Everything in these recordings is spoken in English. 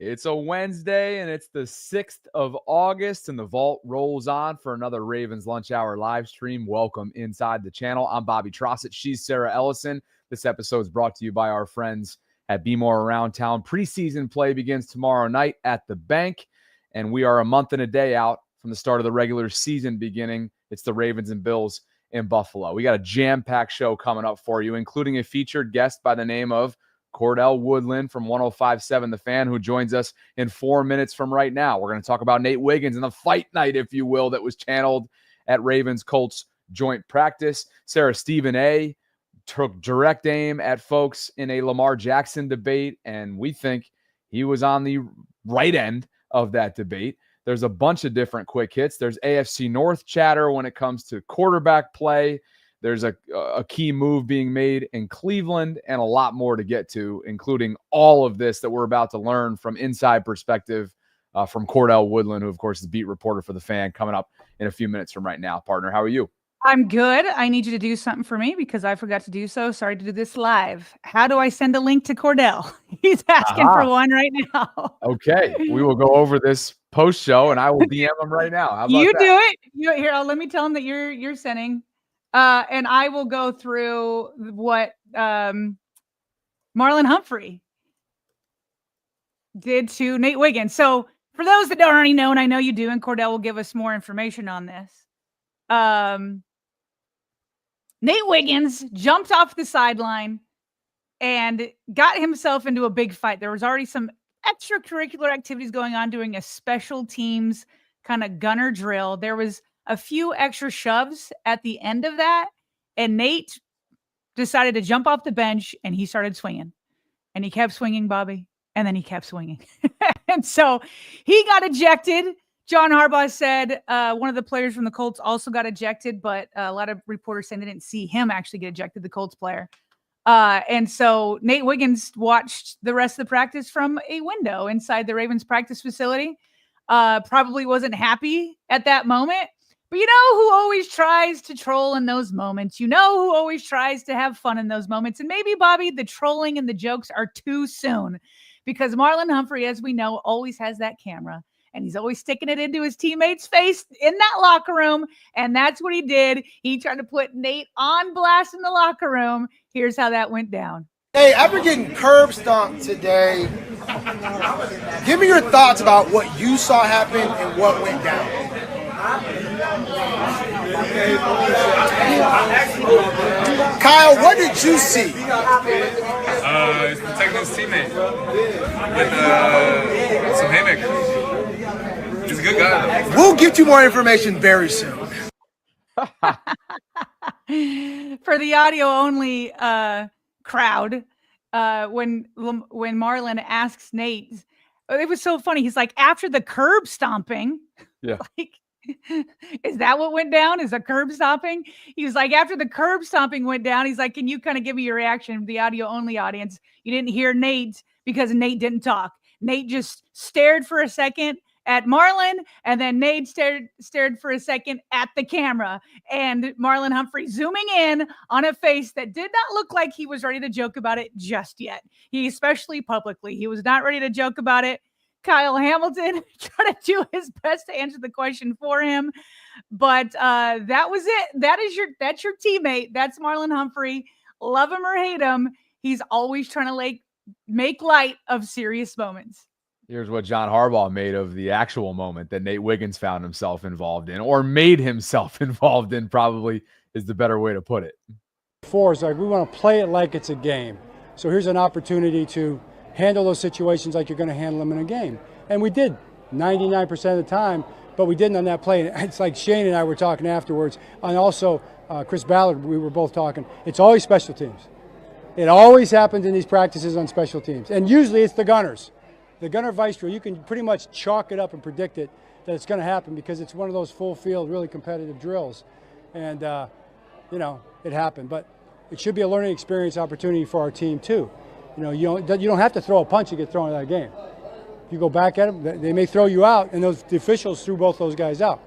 It's a Wednesday, and it's the 6th of August, and the Vault rolls on for another Ravens Lunch Hour live stream. Welcome inside the channel. I'm Bobby Trossett. She's Sarah Ellison. This episode is brought to you by our friends at Be More Around Town. Preseason play begins tomorrow night at the Bank, and we are a month and a day out from the start of the regular season beginning. It's the Ravens and Bills in Buffalo. We got a jam-packed show coming up for you, including a featured guest by the name of Cordell Woodland from 105.7 The Fan, who joins us in 4 minutes from right now. We're going to talk about Nate Wiggins and the fight night, if you will, that was channeled at Ravens-Colts joint practice. Sarah Stephen A. took direct aim at folks in a Lamar Jackson debate, and we think he was on the right end of that debate. There's a bunch of different quick hits. There's AFC North chatter when it comes to quarterback play. There's a key move being made in Cleveland and a lot more to get to, including all of this that we're about to learn from inside perspective from Cordell Woodland, who, of course, is the beat reporter for The Fan, coming up in a few minutes from right now. Partner, how are you? I'm good. I need you to do something for me because I forgot to do so. Sorry to do this live. How do I send a link to Cordell? He's asking for one right now. Okay. We will go over this post-show, and I will DM him right now. How about you that? Do it. Here, let me tell him that you're sending. And I will go through what Marlon Humphrey did to Nate Wiggins. So for those that don't already know, and I know you do, and Cordell will give us more information on this. Nate Wiggins jumped off the sideline and got himself into a big fight. There was already some extracurricular activities going on, doing a special teams kind of gunner drill. There was a few extra shoves at the end of that, and Nate decided to jump off the bench, and he started swinging. And he kept swinging, Bobby, and then he kept swinging. And so he got ejected. John Harbaugh said one of the players from the Colts also got ejected, but a lot of reporters saying they didn't see him actually get ejected, the Colts player. And so Nate Wiggins watched the rest of the practice from a window inside the Ravens practice facility. Probably wasn't happy at that moment. But you know who always tries to troll in those moments? You know who always tries to have fun in those moments? And maybe, Bobby, the trolling and the jokes are too soon because Marlon Humphrey, as we know, always has that camera. And he's always sticking it into his teammate's face in that locker room. And that's what he did. He tried to put Nate on blast in the locker room. Here's how that went down. Hey, after getting curb stomped today, give me your thoughts about what you saw happen and what went down. Kyle, what did you see? He's protecting his teammate with some haymakers. He's a good guy, though. We'll get you more information very soon. For the audio only crowd, when Marlon asks Nate, it was so funny. He's like, after the curb stomping, yeah. Like, is that what went down? Is a curb stomping? He was like, after the curb stomping went down, he's like, can you kind of give me your reaction? The audio only audience, you didn't hear Nate because Nate didn't talk. Nate just stared for a second at Marlon, and then Nate stared for a second at the camera, and Marlon Humphrey zooming in on a face that did not look like he was ready to joke about it just yet. He, especially publicly, he was not ready to joke about it. Kyle Hamilton tried to do his best to answer the question for him, but that was it. That's your teammate. That's Marlon Humphrey. Love him or hate him, he's always trying to make light of serious moments. Here's what John Harbaugh made of the actual moment that Nate Wiggins found himself involved in, or made himself involved in, probably is the better way to put it. It's like we want to play it like it's a game. So here's an opportunity to handle those situations like you're going to handle them in a game. And we did 99% of the time, but we didn't on that play. And it's like Shane and I were talking afterwards, and also Chris Ballard, we were both talking. It's always special teams. It always happens in these practices on special teams. And usually it's the gunners. The gunner vice drill, you can pretty much chalk it up and predict it that it's going to happen because it's one of those full field, really competitive drills. And, it happened. But it should be a learning experience opportunity for our team too. You don't have to throw a punch to get thrown in that game. If you go back at them, they may throw you out, and the officials threw both those guys out.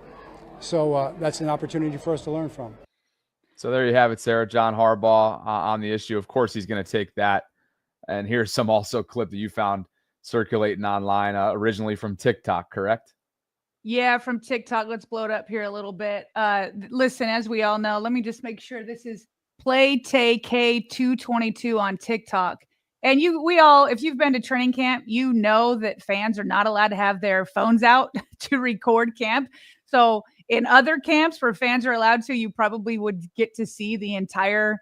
So that's an opportunity for us to learn from. So there you have it, Sarah. John Harbaugh on the issue. Of course, he's going to take that. And here's some also clip that you found circulating online, originally from TikTok, correct? Yeah, from TikTok. Let's blow it up here a little bit. Listen, as we all know, let me just make sure this is PlayTK222 on TikTok. And if you've been to training camp, you know that fans are not allowed to have their phones out to record camp. So in other camps where fans are allowed to, you probably would get to see the entire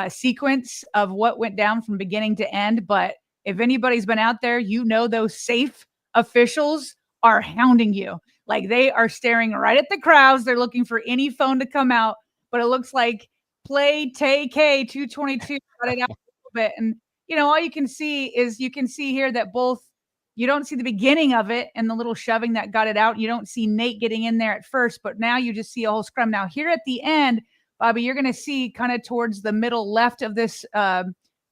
sequence of what went down from beginning to end. But if anybody's been out there, you know those safe officials are hounding you. Like, they are staring right at the crowds. They're looking for any phone to come out. But it looks like PlayTK222 got it out a little bit. And, all you can see here that you don't see the beginning of it and the little shoving that got it out. You don't see Nate getting in there at first, but now you just see a whole scrum. Now here at the end, Bobby, you're going to see kind of towards the middle left of this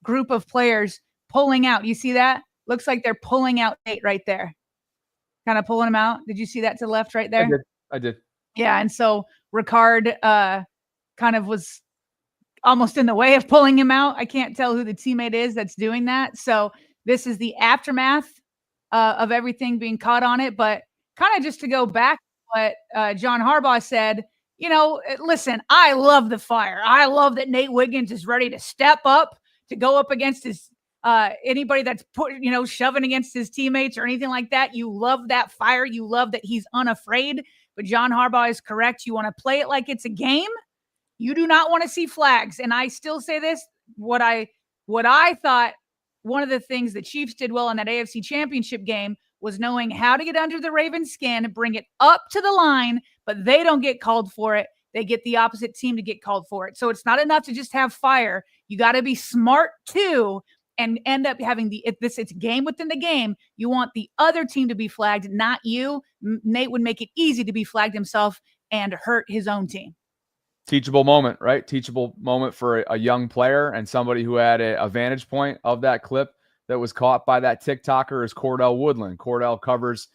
group of players pulling out. You see that? Looks like they're pulling out Nate right there. Kind of pulling him out. Did you see that to the left right there? I did. Yeah, and so Ricard kind of was almost in the way of pulling him out. I can't tell who the teammate is that's doing that. So this is the aftermath of everything being caught on it. But kind of just to go back to what John Harbaugh said, listen, I love the fire. I love that Nate Wiggins is ready to step up, to go up against his anybody that's shoving against his teammates or anything like that. You love that fire. You love that he's unafraid. But John Harbaugh is correct. You want to play it like it's a game. You do not want to see flags. And I still say this, what I thought one of the things the Chiefs did well in that AFC Championship game was knowing how to get under the Ravens' skin, bring it up to the line, but they don't get called for it. They get the opposite team to get called for it. So it's not enough to just have fire. You got to be smart too and end up having it's a game within the game. You want the other team to be flagged, not you. Nate would make it easy to be flagged himself and hurt his own team. Teachable moment, right? Teachable moment for a young player, and somebody who had a vantage point of that clip that was caught by that TikToker is Cordell Woodland. Cordell covers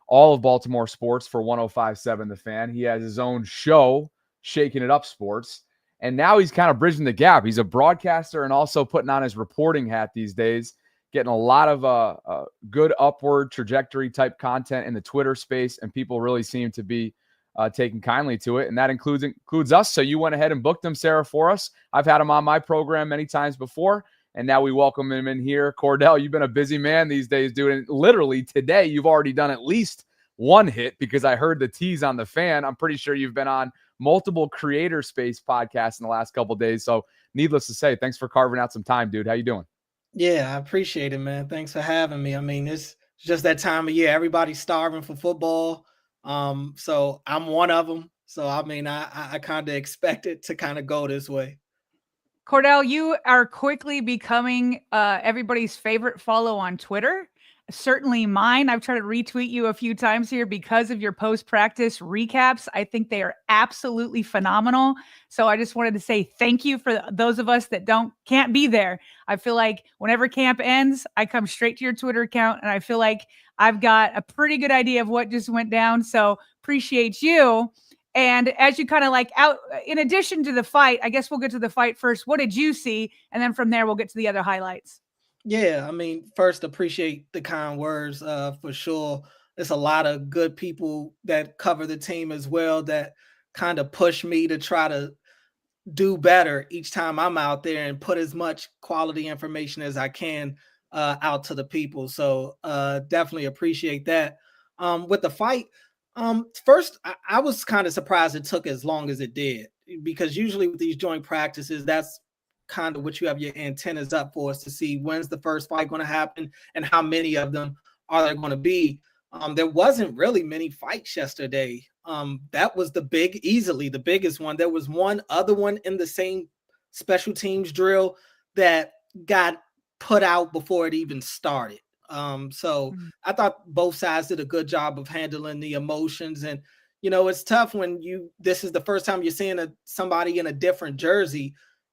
all of Baltimore sports for 105.7 The Fan. He has his own show, Shaking It Up Sports, and now he's kind of bridging the gap. He's a broadcaster and also putting on his reporting hat these days, getting a lot of good upward trajectory type content in the Twitter space, and people really seem to be taking kindly to it, and that includes us. So you went ahead and booked him, Sarah, for us. I've had him on my program many times before, and now we welcome him in here. Cordell, you've been a busy man these days, dude, and literally today you've already done at least one hit because I heard the tease on The Fan. I'm pretty sure you've been on multiple creator space podcasts in the last couple of days. So needless to say, thanks for carving out some time, dude. How you doing? Yeah, I appreciate it, man. Thanks for having me. I mean, it's just that time of year. Everybody's starving for football. So I'm one of them. So, I mean, I kind of expect it to kind of go this way. Cordell, you are quickly becoming everybody's favorite follow on Twitter. Certainly mine. I've tried to retweet you a few times here because of your post-practice recaps. I think they are absolutely phenomenal. So I just wanted to say thank you for those of us that can't be there. I feel like whenever camp ends, I come straight to your Twitter account, and I feel like I've got a pretty good idea of what just went down. So appreciate you. And as you kind of in addition to the fight, I guess we'll get to the fight first. What did you see? And then from there, we'll get to the other highlights. Yeah, I mean, first, appreciate the kind words for sure. There's a lot of good people that cover the team as well that kind of push me to try to do better each time I'm out there and put as much quality information as I can out to the people. So definitely appreciate that. With the fight, first, I was kind of surprised it took as long as it did, because usually with these joint practices, that's kind of what you have your antennas up for, is to see when's the first fight going to happen and how many of them are there going to be. There wasn't really many fights yesterday. That was easily the biggest one. There was one other one in the same special teams drill that got put out before it even started. I thought both sides did a good job of handling the emotions. And, it's tough when this is the first time you're seeing somebody in a different jersey.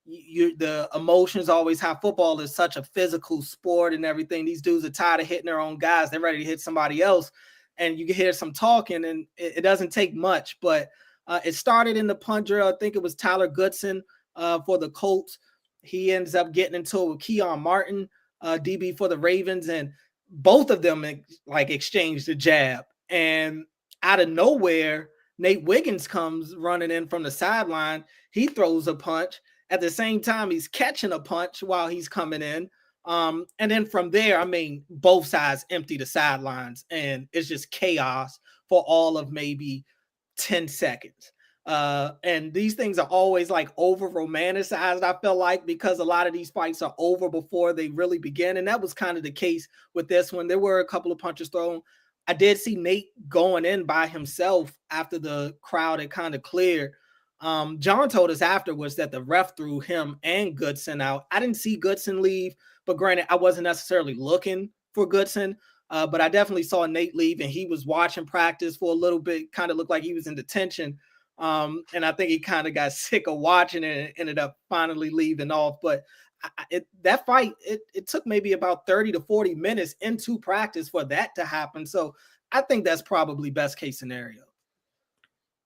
The emotions always have. Football is such a physical sport and everything. These dudes are tired of hitting their own guys. They're ready to hit somebody else. And you can hear some talking, and it doesn't take much. But it started in the punt drill. I think it was Tyler Goodson for the Colts. He ends up getting into it with Keon Martin, DB for the Ravens. And both of them like exchanged a jab, and out of nowhere, Nate Wiggins comes running in from the sideline. He throws a punch. At the same time, he's catching a punch while he's coming in. And then from there, I mean, both sides empty the sidelines, and it's just chaos for all of maybe 10 seconds. And these things are always like over romanticized, I feel like, because a lot of these fights are over before they really begin. And that was kind of the case with this one. There were a couple of punches thrown. I did see Nate going in by himself after the crowd had kind of cleared. John told us afterwards that the ref threw him and Goodson out. I didn't see Goodson leave, but granted, I wasn't necessarily looking for Goodson. But I definitely saw Nate leave, and he was watching practice for a little bit, kind of looked like he was in detention. And I think he kind of got sick of watching it and ended up finally leaving off. But that fight, it took maybe about 30 to 40 minutes into practice for that to happen. So I think that's probably best case scenario.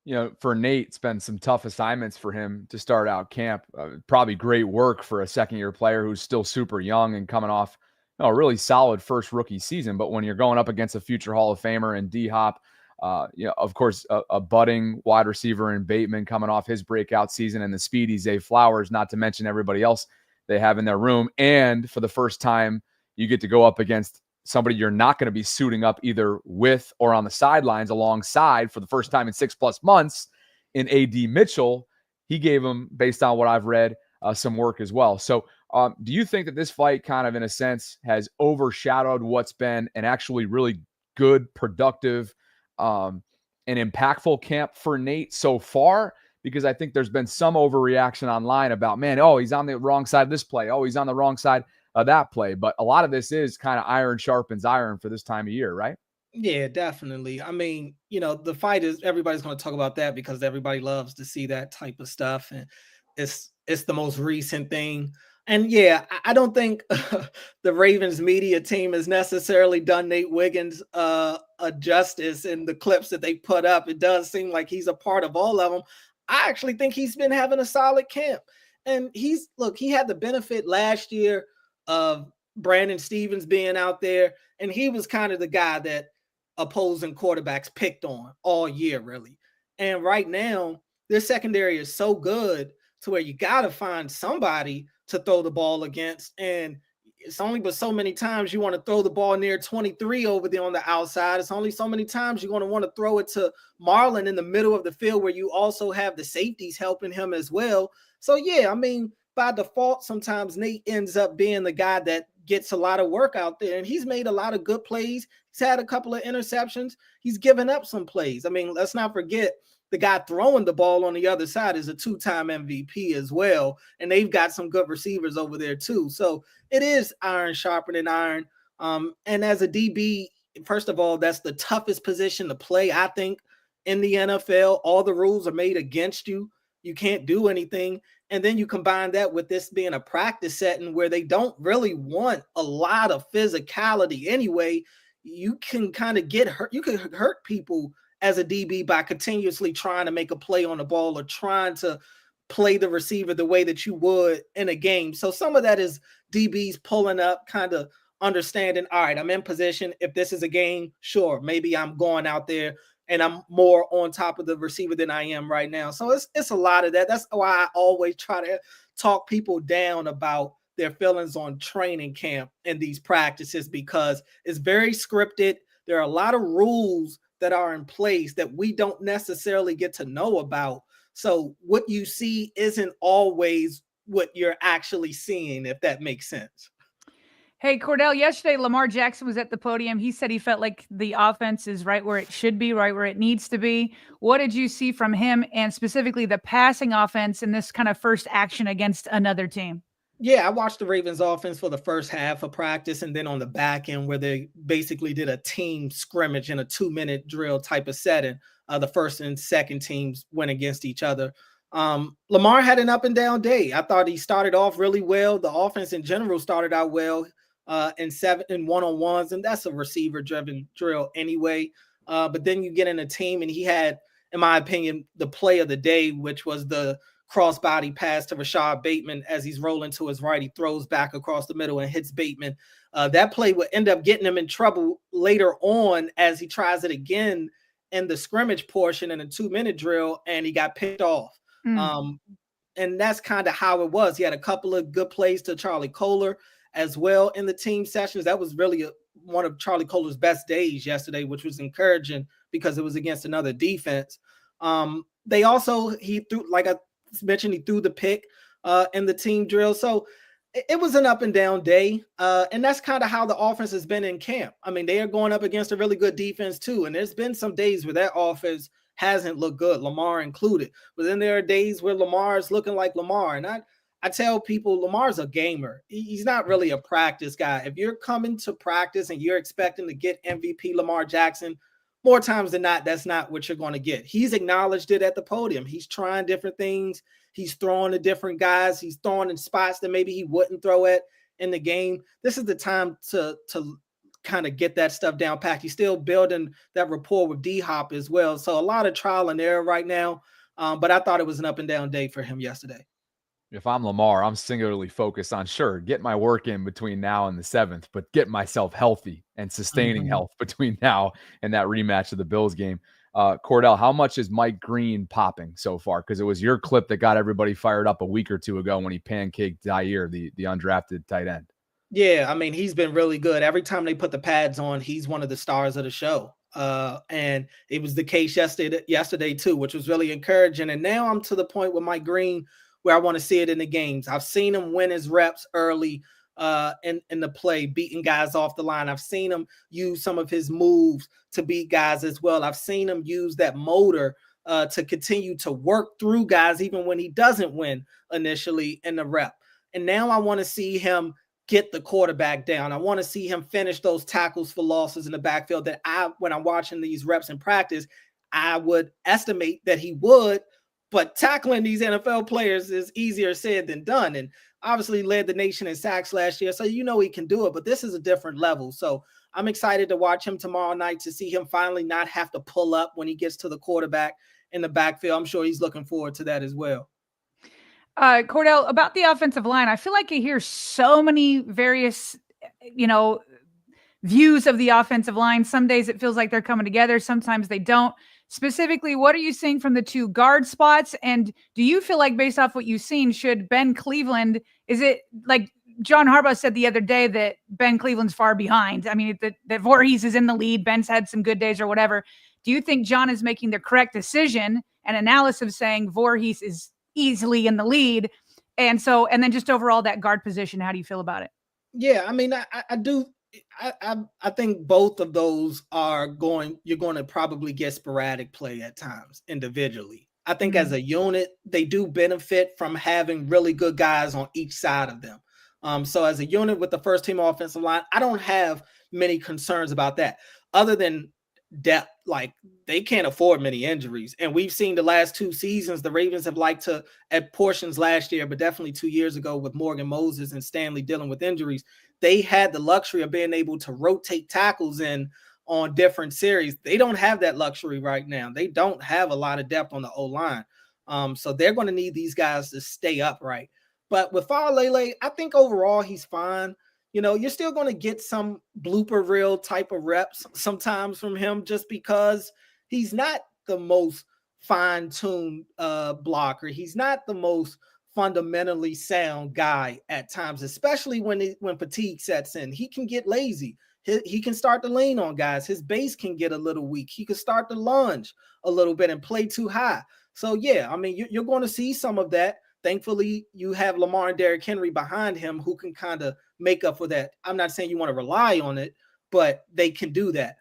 You know, for Nate, it's been some tough assignments for him to start out camp. Probably great work for a second-year player who's still super young and coming off a really solid first rookie season. But when you're going up against a future Hall of Famer and D-Hop, of course, a budding wide receiver in Bateman coming off his breakout season, and the speedy Zay Flowers, not to mention everybody else they have in their room. And for the first time, you get to go up against somebody you're not going to be suiting up either with or on the sidelines alongside for the first time in 6+ months in A.D. Mitchell. He gave him, based on what I've read, some work as well. So do you think that this fight kind of, in a sense, has overshadowed what's been an actually really good, productive, and impactful camp for Nate so far? Because I think there's been some overreaction online about, man, oh, he's on the wrong side of this play. Oh, he's on the wrong side of that play. But a lot of this is kind of iron sharpens iron for this time of year, right? Yeah, definitely. I mean, the fight is, everybody's going to talk about that because everybody loves to see that type of stuff. And it's the most recent thing. And yeah, I don't think the Ravens media team has necessarily done Nate Wiggins a justice in the clips that they put up. It does seem like he's a part of all of them. I actually think he's been having a solid camp. And he had the benefit last year of Brandon Stevens being out there, and he was kind of the guy that opposing quarterbacks picked on all year, really. And right now, their secondary is so good to where you got to find somebody to throw the ball against. And it's only but so many times you want to throw the ball near 23 over there on the outside. It's only so many times you're going to want to throw it to Marlon in the middle of the field where you also have the safeties helping him as well. So, yeah, I mean, by default, sometimes Nate ends up being the guy that gets a lot of work out there, and he's made a lot of good plays. He's had a couple of interceptions. He's given up some plays. I mean, let's not forget the guy throwing the ball on the other side is a 2-time MVP as well, and they've got some good receivers over there too. So it is iron sharpening iron. And as a DB, first of all, that's the toughest position to play, I think, in the NFL. All the rules are made against you. You can't do anything. And then you combine that with this being a practice setting where they don't really want a lot of physicality anyway. You can kind of get hurt. You can hurt people as a DB by continuously trying to make a play on the ball or trying to play the receiver the way that you would in a game. So some of that is DBs pulling up, kind of understanding, all right, I'm in position. If this is a game, sure, maybe I'm going out there and I'm more on top of the receiver than I am right now. So it's a lot of that. That's why I always try to talk people down about their feelings on training camp and these practices, because it's very scripted. There are a lot of rules that are in place that we don't necessarily get to know about. So what you see isn't always what you're actually seeing, if that makes sense. Hey, Cordell, yesterday Lamar Jackson was at the podium. He said he felt like the offense is right where it should be, right where it needs to be. What did you see from him, and specifically the passing offense in this kind of first action against another team? Yeah, I watched the Ravens offense for the first half of practice, and then on the back end where they basically did a team scrimmage in a 2-minute drill type of setting. The first and second teams went against each other. Lamar had an up and down day. I thought he started off really well. The offense in general started out well in one-on-ones, and that's a receiver-driven drill anyway. But then you get in a team, and he had, in my opinion, the play of the day, which was the crossbody pass to Rashad Bateman as he's rolling to his right. He throws back across the middle and hits Bateman. That play would end up getting him in trouble later on as he tries it again in the scrimmage portion in a 2-minute drill, and he got picked off. And that's kind of how it was. He had a couple of good plays to Charlie Kolar as well in the team sessions. That was really one of Charlie Kolar's best days yesterday, which was encouraging because it was against another defense. He threw, like I mentioned, he threw the pick in the team drill. So it was an up and down day. And that's kind of how the offense has been in camp. I mean, they are going up against a really good defense too. And there's been some days where that offense hasn't looked good, Lamar included. But then there are days where Lamar is looking like Lamar. And I tell people Lamar's a gamer. He's not really a practice guy. If you're coming to practice and you're expecting to get MVP Lamar Jackson, more times than not, that's not what you're going to get. He's acknowledged it at the podium. He's trying different things. He's throwing to different guys. He's throwing in spots that maybe he wouldn't throw at in the game. This is the time to kind of get that stuff down packed. He's still building that rapport with D-Hop as well. So a lot of trial and error right now. But I thought it was an up and down day for him yesterday. If I'm Lamar, I'm singularly focused on, get my work in between now and the 7th, but get myself healthy and sustaining health between now and that rematch of the Bills game. Cordell, how much is Mike Green popping so far? Because it was your clip that got everybody fired up a week or two ago when he pancaked Zaire, the undrafted tight end. Yeah, I mean, he's been really good. Every time they put the pads on, he's one of the stars of the show. And it was the case yesterday too, which was really encouraging. And now I'm to the point with Mike Green where I want to see it in the games. I've seen him win his reps early in the play, beating guys off the line. I've seen him use some of his moves to beat guys as well. I've seen him use that motor to continue to work through guys even when he doesn't win initially in the rep. And now I want to see him get the quarterback down. I want to see him finish those tackles for losses in the backfield that when I'm watching these reps in practice, I would estimate that he would, but tackling these NFL players is easier said than done. And obviously led the nation in sacks last year. So, he can do it, but this is a different level. So I'm excited to watch him tomorrow night to see him finally not have to pull up when he gets to the quarterback in the backfield. I'm sure he's looking forward to that as well. Cordell, about the offensive line, I feel like I hear so many various, views of the offensive line. Some days it feels like they're coming together. Sometimes they don't. Specifically, what are you seeing from the two guard spots? And do you feel like, based off what you've seen, should Ben Cleveland, is it like John Harbaugh said the other day that Ben Cleveland's far behind? I mean, that Voorhees is in the lead. Ben's had some good days or whatever. Do you think John is making the correct decision and analysis saying Voorhees is easily in the lead? And then just overall that guard position, how do you feel about it? Yeah, I mean, I do. I think both of those you're going to probably get sporadic play at times individually. I think as a unit, they do benefit from having really good guys on each side of them. So as a unit with the first team offensive line, I don't have many concerns about that other than depth. Like, they can't afford many injuries. And we've seen the last 2 seasons, the Ravens have liked to, at portions last year, but definitely 2 years ago with Morgan Moses and Stanley dealing with injuries, they had the luxury of being able to rotate tackles in on different series. They don't have that luxury right now. They don't have a lot of depth on the O-line. So they're going to need these guys to stay upright. But with Faalele, I think overall he's fine. You're still going to get some blooper reel type of reps sometimes from him just because he's not the most fine-tuned blocker. He's not the most fundamentally sound guy at times, especially when fatigue sets in. He can get lazy. He can start to lean on guys. His base can get a little weak. He can start to lunge a little bit and play too high. So, yeah, I mean, you're going to see some of that. Thankfully, you have Lamar and Derrick Henry behind him who can kind of make up for that. I'm not saying you want to rely on it, but they can do that.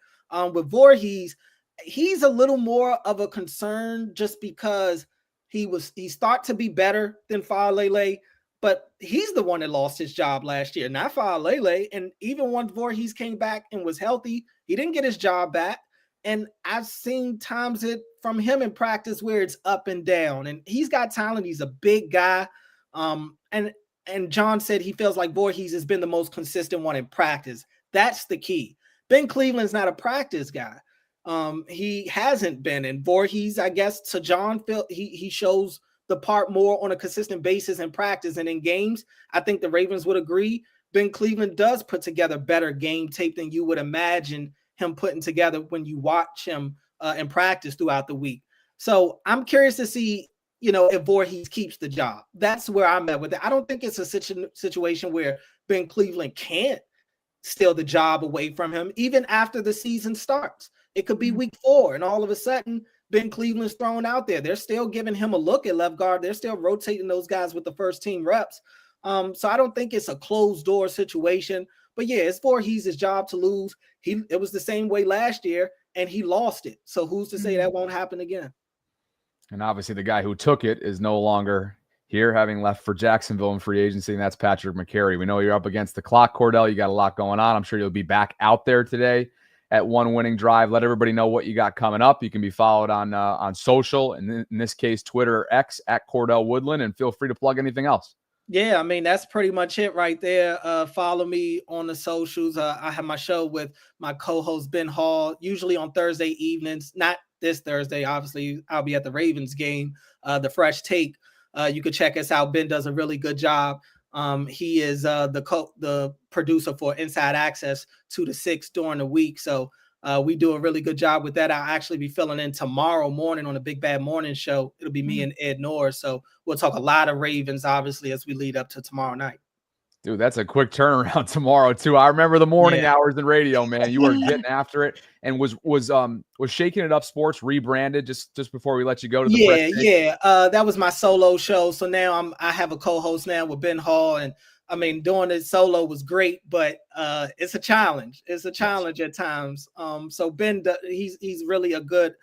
With Voorhees, he's a little more of a concern just because he's thought to be better than Faalele, but he's the one that lost his job last year, not Faalele. And even when Voorhees came back and was healthy, he didn't get his job back. And I've seen times from him in practice where it's up and down. And he's got talent. He's a big guy. And John said he feels like Voorhees has been the most consistent one in practice. That's the key. Ben Cleveland's not a practice guy. He hasn't been. And Voorhees, I guess, to John, he shows the part more on a consistent basis in practice and in games, I think the Ravens would agree. Ben Cleveland does put together better game tape than you would imagine him putting together when you watch him in practice throughout the week. So I'm curious to see, if Voorhees keeps the job. That's where I'm at with it. I don't think it's a situation where Ben Cleveland can't steal the job away from him, even after the season starts. It could be week 4, and all of a sudden, Ben Cleveland's thrown out there. They're still giving him a look at left guard. They're still rotating those guys with the first team reps. So I don't think it's a closed door situation. But yeah, it's Voorhees' job to lose. It was the same way last year, and he lost it. So who's to say that won't happen again? And obviously the guy who took it is no longer here, having left for Jacksonville in free agency, and that's Patrick McCary. We know you're up against the clock, Cordell. You got a lot going on. I'm sure you'll be back out there today at One Winning Drive. Let everybody know what you got coming up. You can be followed on social, and in this case, Twitter or X at Cordell Woodland, and feel free to plug anything else. Yeah, I mean, that's pretty much it right there. Follow me on the socials. I have my show with my co-host, Ben Hall, usually on Thursday evenings. Not this Thursday, obviously. I'll be at the Ravens game, the Fresh Take. You can check us out. Ben does a really good job. He is the producer for Inside Access 2 to 6 during the week. So we do a really good job with that. I'll actually be filling in tomorrow morning on the Big Bad Morning Show. It'll be me and Ed Norris. So we'll talk a lot of Ravens, obviously, as we lead up to tomorrow night. Dude, that's a quick turnaround tomorrow too. I remember the morning hours in radio, man. You were getting after it, and was Shaking It Up Sports rebranded just before we let you go to the that was my solo show. So now I have a co-host now with Ben Hall, and I mean, doing it solo was great, but it's a challenge. It's a challenge at times. So Ben, he's really a good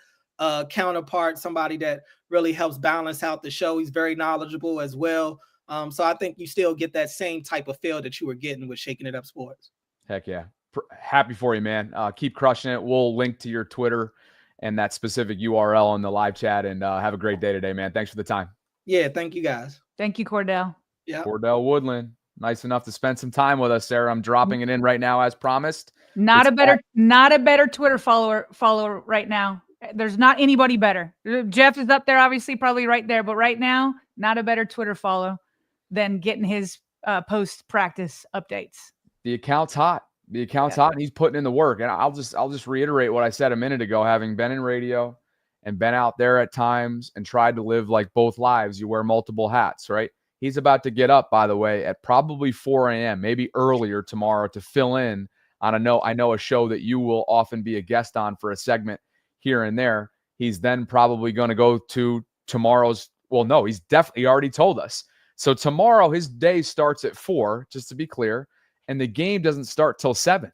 counterpart, somebody that really helps balance out the show. He's very knowledgeable as well. So I think you still get that same type of feel that you were getting with Shaking It Up Sports. Heck yeah. Happy for you, man. Keep crushing it. We'll link to your Twitter and that specific URL in the live chat, and have a great day today, man. Thanks for the time. Yeah, thank you guys. Thank you, Cordell. Yeah. Cordell Woodland. Nice enough to spend some time with us, Sarah. I'm dropping it in right now as promised. Not a better Twitter follower right now. There's not anybody better. Jeff is up there, obviously, probably right there, but right now, not a better Twitter follow than getting his post-practice updates. The account's hot. The account's hot, and he's putting in the work. And I'll just reiterate what I said a minute ago, having been in radio and been out there at times and tried to live like both lives. You wear multiple hats, right? He's about to get up, by the way, at probably 4 a.m., maybe earlier tomorrow, to fill in on I know a show that you will often be a guest on for a segment here and there. He's then probably going to go to tomorrow's. Well, no, he's definitely already told us. So tomorrow his day starts at 4, just to be clear, and the game doesn't start till 7,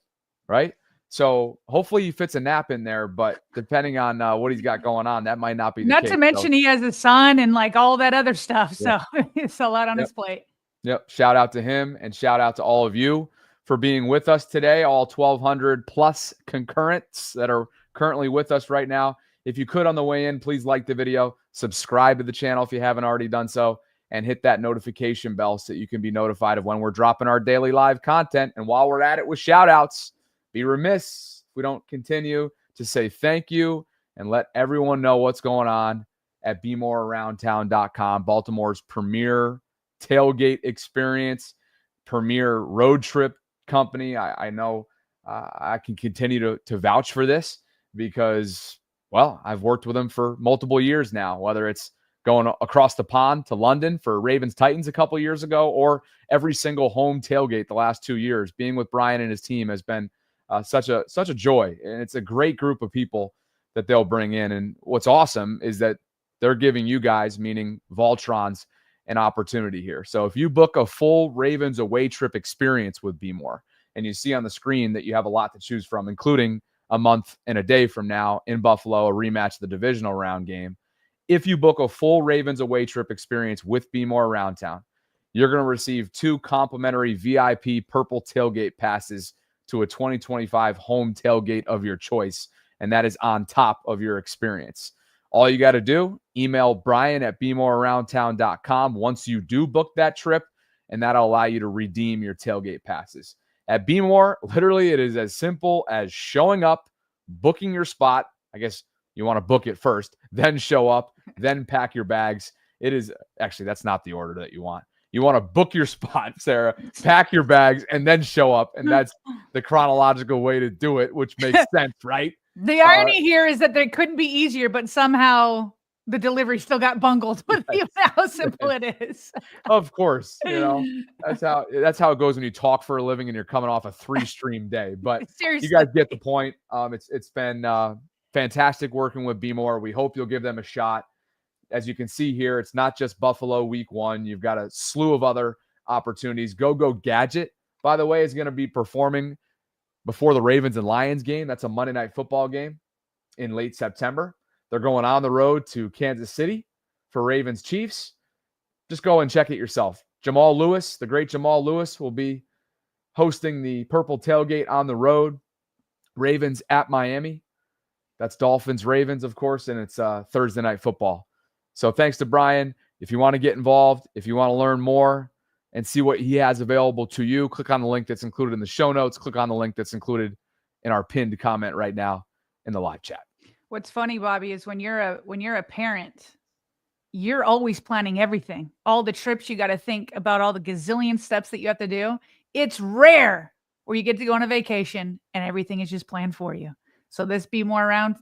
right? So hopefully he fits a nap in there, but depending on what he's got going on, that might not be the case. Not to mention he has a son and like all that other stuff. So it's a lot on his plate. Yep. Shout out to him, and shout out to all of you for being with us today, all 1,200 plus concurrents that are currently with us right now. If you could on the way in, please like the video, subscribe to the channel if you haven't already done so, and hit that notification bell so that you can be notified of when we're dropping our daily live content. And while we're at it with shout outs, be remiss if we don't continue to say thank you and let everyone know what's going on at BeMoreAroundTown.com, Baltimore's premier tailgate experience, premier road trip company. I know I can continue to vouch for this because, well, I've worked with them for multiple years now, whether it's going across the pond to London for Ravens Titans a couple years ago, or every single home tailgate the last 2 years. Being with Brian and his team has been such a joy, and it's a great group of people that they'll bring in. And what's awesome is that they're giving you guys, meaning Voltrons, an opportunity here. So if you book a full Ravens away trip experience with Be More, and you see on the screen that you have a lot to choose from, including a month and a day from now in Buffalo, a rematch of the divisional round game. If you book a full Ravens away trip experience with Be More Around Town, you're going to receive 2 complimentary VIP purple tailgate passes to a 2025 home tailgate of your choice, and that is on top of your experience. All you got to do, email Brian at BeMoreAroundTown.com once you do book that trip, and that'll allow you to redeem your tailgate passes. At Be More, literally, it is as simple as showing up, booking your spot. I guess you want to book it first, then show up, then pack your bags, It is actually, that's not the order that you want. You want to book your spot, Sarah, pack your bags, and then show up. And that's the chronological way to do it, which makes sense, right? The irony here is that they couldn't be easier, but somehow the delivery still got bungled with how simple it is. Of course, that's how it goes when you talk for a living and you're coming off a 3-stream day. But Seriously, you guys get the point. It's been fantastic working with B-More. We hope you'll give them a shot. As you can see here, it's not just Buffalo week 1. You've got a slew of other opportunities. Go Gadget, by the way, is going to be performing before the Ravens and Lions game. That's a Monday Night Football game in late September. They're going on the road to Kansas City for Ravens Chiefs. Just go and check it yourself. Jamal Lewis, the great Jamal Lewis, will be hosting the Purple Tailgate on the road. Ravens at Miami. That's Dolphins, Ravens, of course, and it's Thursday Night Football. So thanks to Brian. If you want to get involved, if you want to learn more and see what he has available to you, click on the link that's included in the show notes. Click on the link that's included in our pinned comment right now in the live chat. What's funny, Bobby, is when you're a parent, you're always planning everything. All the trips, you got to think about all the gazillion steps that you have to do. It's rare where you get to go on a vacation and everything is just planned for you. So this Be More Around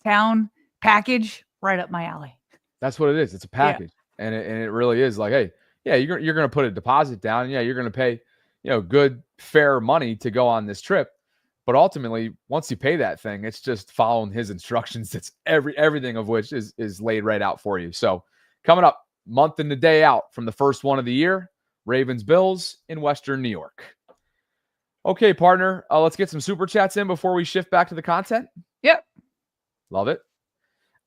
Town package, right up my alley. That's what it is. It's a package. Yeah. And it really is like, hey, yeah, you're going to put a deposit down. And yeah, you're going to pay, good, fair money to go on this trip. But ultimately, once you pay that thing, it's just following his instructions. It's everything of which is laid right out for you. So coming up, month and a day out from the first one of the year, Ravens Bills in Western New York. Okay, partner, let's get some super chats in before we shift back to the content. Yep. Love it.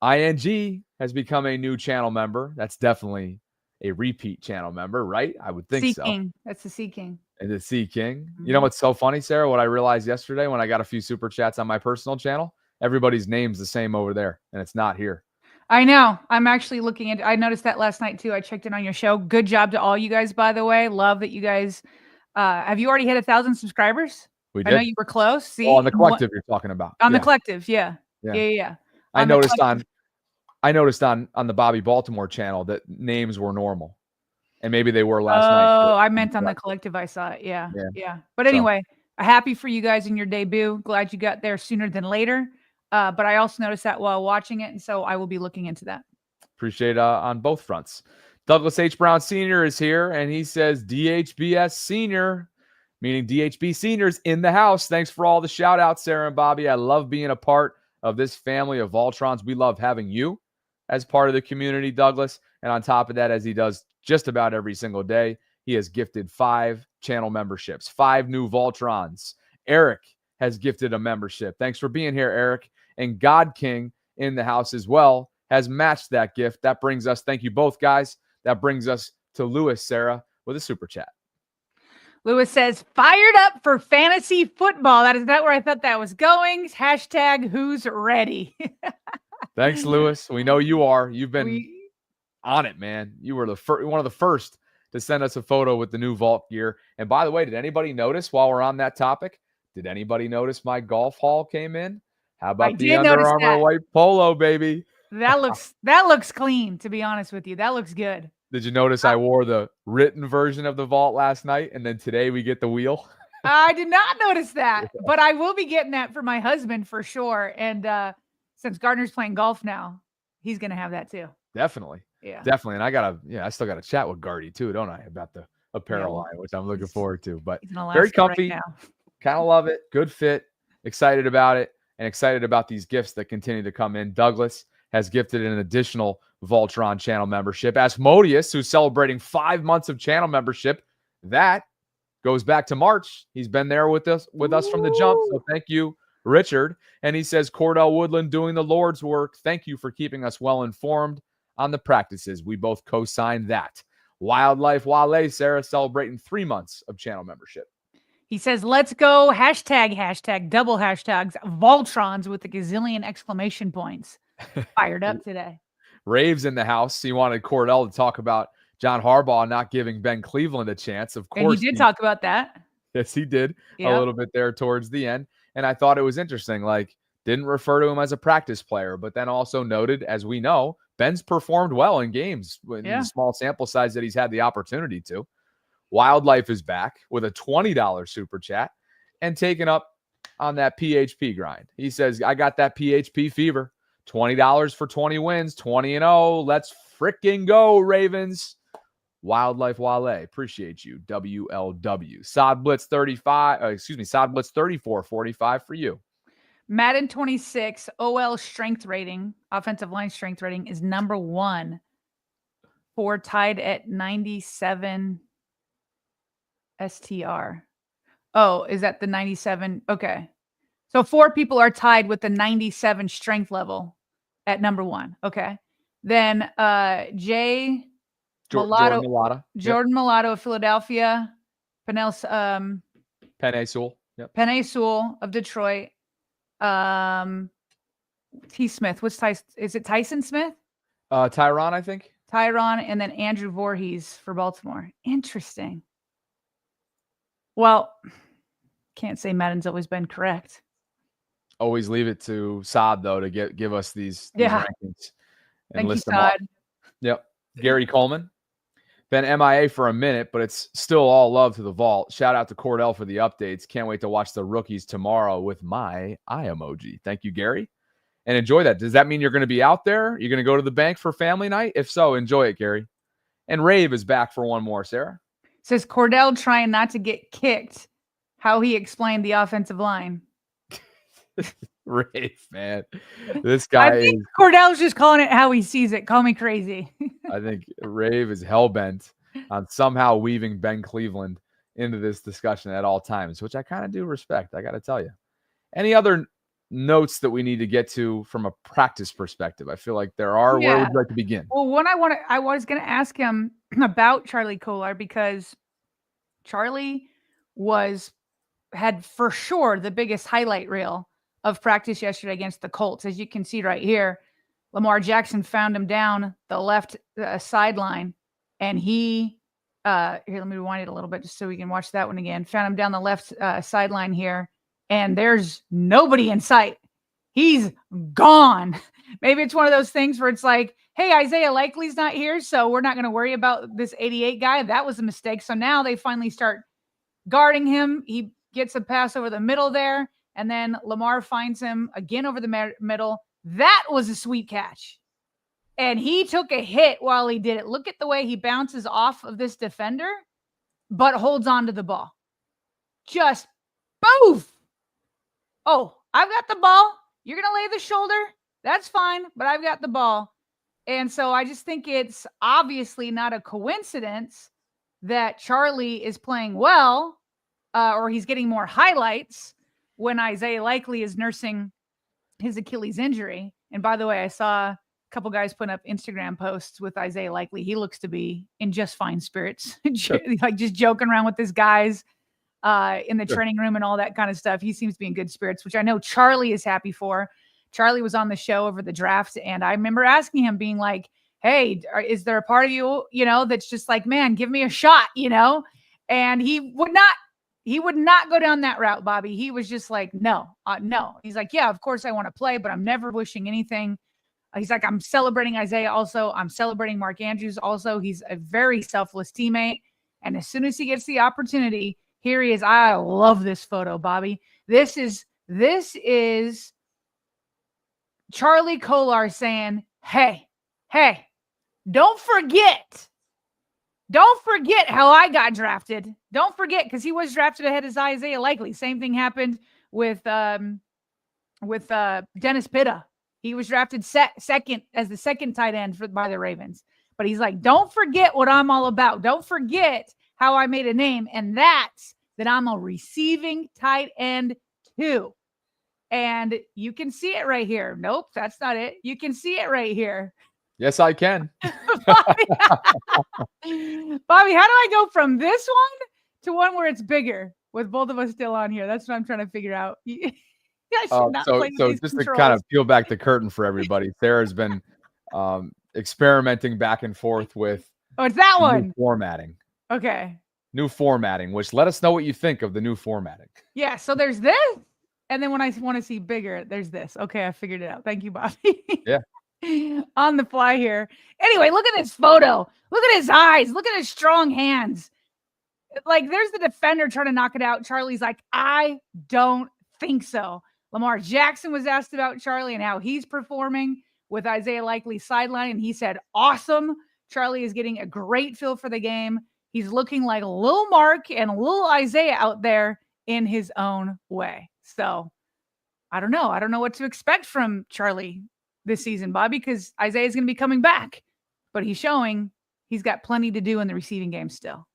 ING has become a new channel member. That's definitely a repeat channel member, right? I would think so. King. That's the Sea King. And the Sea King. Mm-hmm. You know what's so funny, Sarah? What I realized yesterday when I got a few super chats on my personal channel, everybody's name's the same over there, and it's not here. I know. I'm actually looking at. I noticed that last night too. I checked in on your show. Good job to all you guys, by the way. Love that you guys. Have you already hit 1,000 subscribers? We did. I know you were close. See, on the collective you're talking about. On the collective, yeah. I noticed on the Bobby Baltimore channel that names were normal, and maybe they were last night. Oh, I meant on the collective. I saw it. Yeah. But anyway, happy for you guys in your debut. Glad you got there sooner than later. But I also noticed that while watching it, and so I will be looking into that. Appreciate on both fronts. Douglas H. Brown Sr. is here, and he says DHBS Senior, meaning DHB Seniors in the house. Thanks for all the shout outs, Sarah and Bobby. I love being a part of this family of Voltrons. We love having you as part of the community, Douglas. And on top of that, as he does just about every single day, he has gifted 5 channel memberships, 5 new Voltrons. Eric has gifted a membership. Thanks for being here, Eric. And God King in the house as well has matched that gift. That brings us, thank you both, guys. That brings us to Lewis, Sarah, with a super chat. Lewis says, fired up for fantasy football. That is not where I thought that was going. Hashtag who's ready. Thanks, Lewis. We know you are. You've been on it, man. You were one of the first to send us a photo with the new Vault gear. And by the way, did anybody notice while we're on that topic? Did anybody notice my golf haul came in? How about the Under Armour white polo, baby? That looks clean, to be honest with you. That looks good. Did you notice I wore the written version of the Vault last night, and then today we get the wheel? I did not notice that, but I will be getting that for my husband for sure. And since Gardner's playing golf now, he's going to have that too. Definitely. Yeah. Definitely. And I still got to chat with Gardy too, don't I, about the apparel line, which I'm looking forward to. But very comfy. Right, kind of love it. Good fit. Excited about it, and excited about these gifts that continue to come in. Douglas has gifted an additional Voltron channel membership. Asmodeus, who's celebrating 5 months of channel membership, that goes back to March. He's been there with us from the jump. So thank you, Richard. And he says, Cordell Woodland doing the Lord's work. Thank you for keeping us well informed on the practices. We both co-signed that. Wildlife Wale, Sarah, celebrating 3 months of channel membership. He says, let's go. Hashtag, double hashtags, Voltrons with a gazillion exclamation points. Fired up today. Raves in the house. He wanted Cordell to talk about John Harbaugh not giving Ben Cleveland a chance. Of course. And he did talk about that. Yes, he did. Yep. A little bit there towards the end. And I thought it was interesting. Like, didn't refer to him as a practice player, but then also noted, as we know, Ben's performed well in games in the small sample size that he's had the opportunity to. Wildlife is back with a $20 super chat and taking up on that PHP grind. He says, I got that PHP fever. $20 for 20 wins, 20-0. Let's freaking go, Ravens. Wildlife Wale, appreciate you. WLW. Sod Blitz 34-45 for you. Madden 26 OL strength rating, offensive line strength rating is number 1 for tied at 97 STR. Oh, is that the 97? Okay. So 4 people are tied with the 97 strength level at number 1. Okay. Then Jordan Mulatto of Philadelphia, Penei Sewell. Yep. Penei Sewell of Detroit. T. Smith. Is it Tyson Smith? Tyron, I think. Tyron, and then Andrew Voorhees for Baltimore. Interesting. Well, can't say Madden's always been correct. Always leave it to Sod, though, to give us these rankings. And thank list you, them Sod. Yep. Gary Coleman. Been MIA for a minute, but it's still all love to the vault. Shout out to Cordell for the updates. Can't wait to watch the rookies tomorrow with my eye emoji. Thank you, Gary. And enjoy that. Does that mean you're going to be out there? You're going to go to the bank for family night? If so, enjoy it, Gary. And Rave is back for one more, Sarah. Says Cordell trying not to get kicked. How he explained the offensive line. Rave, man. This guy I think Cordell's just calling it how he sees it. Call me crazy. I think Rave is hell-bent on somehow weaving Ben Cleveland into this discussion at all times, which I kind of do respect, I got to tell you. Any other notes that we need to get to from a practice perspective? I feel like there are. Yeah. Where would you like to begin? Well, I was going to ask him about Charlie Kolar because Charlie had for sure the biggest highlight reel of practice yesterday against the Colts. As you can see right here, Lamar Jackson found him down the left sideline, and he here, let me rewind it a little bit just so we can watch that one again. Found him down the left sideline here, and there's nobody in sight. He's gone. Maybe it's one of those things where it's like, hey, Isaiah Likely's not here, so we're not going to worry about this 88 guy. That was a mistake. So now they finally start guarding him. He gets a pass over the middle there, and then Lamar finds him again over the middle. That was a sweet catch. And he took a hit while he did it. Look at the way he bounces off of this defender, but holds on to the ball. Just boof. Oh, I've got the ball. You're going to lay the shoulder. That's fine, but I've got the ball. And so I just think it's obviously not a coincidence that Charlie is playing well, or he's getting more highlights when Isaiah Likely is nursing his Achilles injury. And by the way, I saw a couple guys putting up Instagram posts with Isaiah Likely. He looks to be in just fine spirits, like just joking around with his guys in the training room and all that kind of stuff. He seems to be in good spirits, which I know Charlie is happy for. Charlie was on the show over the draft, and I remember asking him, being like, hey, is there a part of you, that's just like, man, give me a shot, And he would not go down that route, Bobby. He was just like, no. He's like, yeah, of course I want to play, but I'm never wishing anything. He's like, I'm celebrating Isaiah also. I'm celebrating Mark Andrews also. He's a very selfless teammate. And as soon as he gets the opportunity, here he is. I love this photo, Bobby. This is Charlie Kolar saying, hey, don't forget how I got drafted. Don't forget, because he was drafted ahead of Isaiah Likely. Same thing happened with Dennis Pitta. He was drafted second as the second tight end by the Ravens. But he's like, don't forget what I'm all about. Don't forget how I made a name. And that's that I'm a receiving tight end too. And you can see it right here. Nope, that's not it. You can see it right here. Yes, I can. Bobby, how do I go from this one to one where it's bigger with both of us still on here? That's what I'm trying to figure out. So just to kind of peel back the curtain for everybody, Sarah's been experimenting back and forth with it's that one. Formatting. Okay. New formatting, which let us know what you think of the new formatting. Yeah, so there's this, and then when I want to see bigger, there's this. Okay, I figured it out. Thank you, Bobby. Yeah. on the fly here. Anyway, look at this photo. Look at his eyes. Look at his strong hands. Like, there's the defender trying to knock it out. Charlie's like, I don't think so. Lamar Jackson was asked about Charlie and how he's performing with Isaiah Likely sideline, and he said, awesome. Charlie is getting a great feel for the game. He's looking like Lil Mark and Lil Isaiah out there in his own way. So I don't know. I don't know what to expect from Charlie this season, Bobby, because Isaiah's going to be coming back, but he's showing he's got plenty to do in the receiving game still.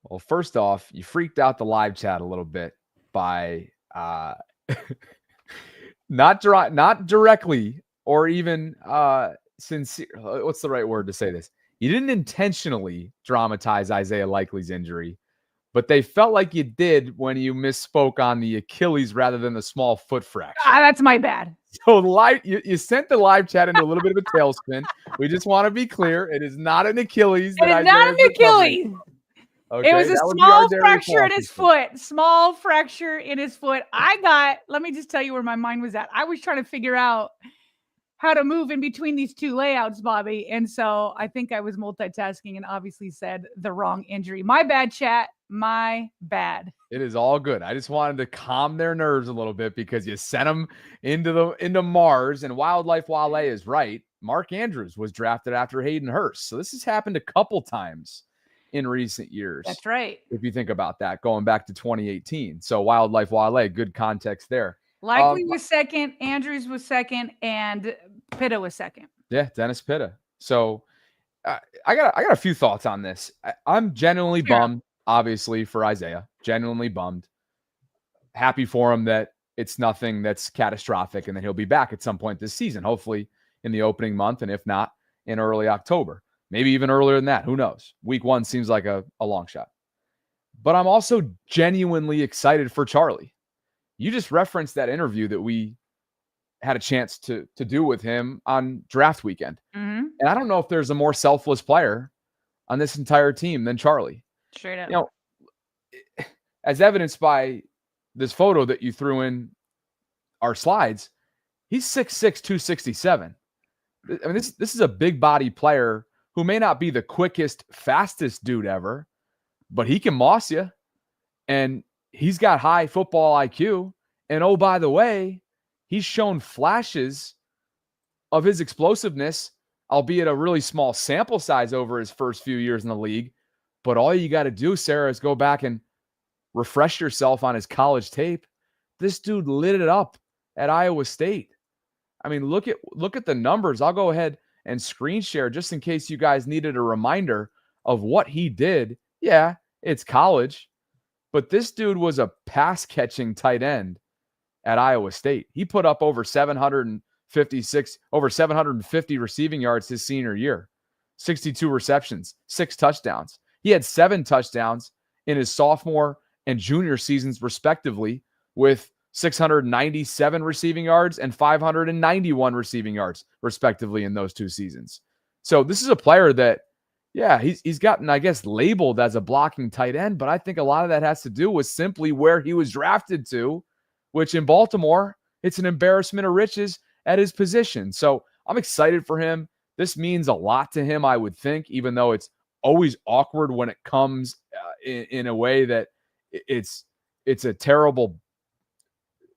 Well, first off, you freaked out the live chat a little bit by not directly or even sincere. What's the right word to say this? You didn't intentionally dramatize Isaiah Likely's injury, but they felt like you did when you misspoke on the Achilles rather than the small foot fracture. That's my bad. So you sent the live chat into a little bit of a tailspin. We just want to be clear. It is not an Achilles. It is not an Achilles. Okay, it was a small fracture in his foot. Small fracture in his foot. Let me just tell you where my mind was at. I was trying to figure out how to move in between these two layouts, Bobby. And so I think I was multitasking and obviously said the wrong injury. My bad, chat. My bad. It is all good. I just wanted to calm their nerves a little bit because you sent them into Mars, and Wildlife Wale is right. Mark Andrews was drafted after Hayden Hurst. So this has happened a couple times in recent years. That's right. If you think about that, going back to 2018. So Wildlife Wale, good context there. Likely was second, Andrews was second, and Pitta was second. Yeah, Dennis Pitta. So I got a few thoughts on this. I'm genuinely bummed, obviously, for Isaiah. Genuinely bummed. Happy for him that it's nothing that's catastrophic and that he'll be back at some point this season, hopefully in the opening month, and if not, in early October. Maybe even earlier than that. Who knows? Week 1 seems like a long shot. But I'm also genuinely excited for Charlie. You just referenced that interview that we had a chance to do with him on draft weekend. Mm-hmm. And I don't know if there's a more selfless player on this entire team than Charlie. Straight up. You know, as evidenced by this photo that you threw in our slides, he's 6'6", 267. I mean, this is a big body player who may not be the quickest, fastest dude ever, but he can moss you. And he's got high football IQ. And oh, by the way, he's shown flashes of his explosiveness, albeit a really small sample size over his first few years in the league. But all you got to do, Sarah, is go back and refresh yourself on his college tape. This dude lit it up at Iowa State. I mean, look at the numbers. I'll go ahead and screen share just in case you guys needed a reminder of what he did. Yeah, it's college, but this dude was a pass-catching tight end at Iowa State. He put up over 750 receiving yards his senior year, 62 receptions, 6 touchdowns. He had 7 touchdowns in his sophomore and junior seasons, respectively, with 697 receiving yards and 591 receiving yards, respectively, in those 2 seasons. So this is a player that, yeah, he's gotten, I guess, labeled as a blocking tight end, but I think a lot of that has to do with simply where he was drafted to, which in Baltimore, it's an embarrassment of riches at his position. So I'm excited for him. This means a lot to him, I would think, even though it's always awkward when it comes in a way that it's a terrible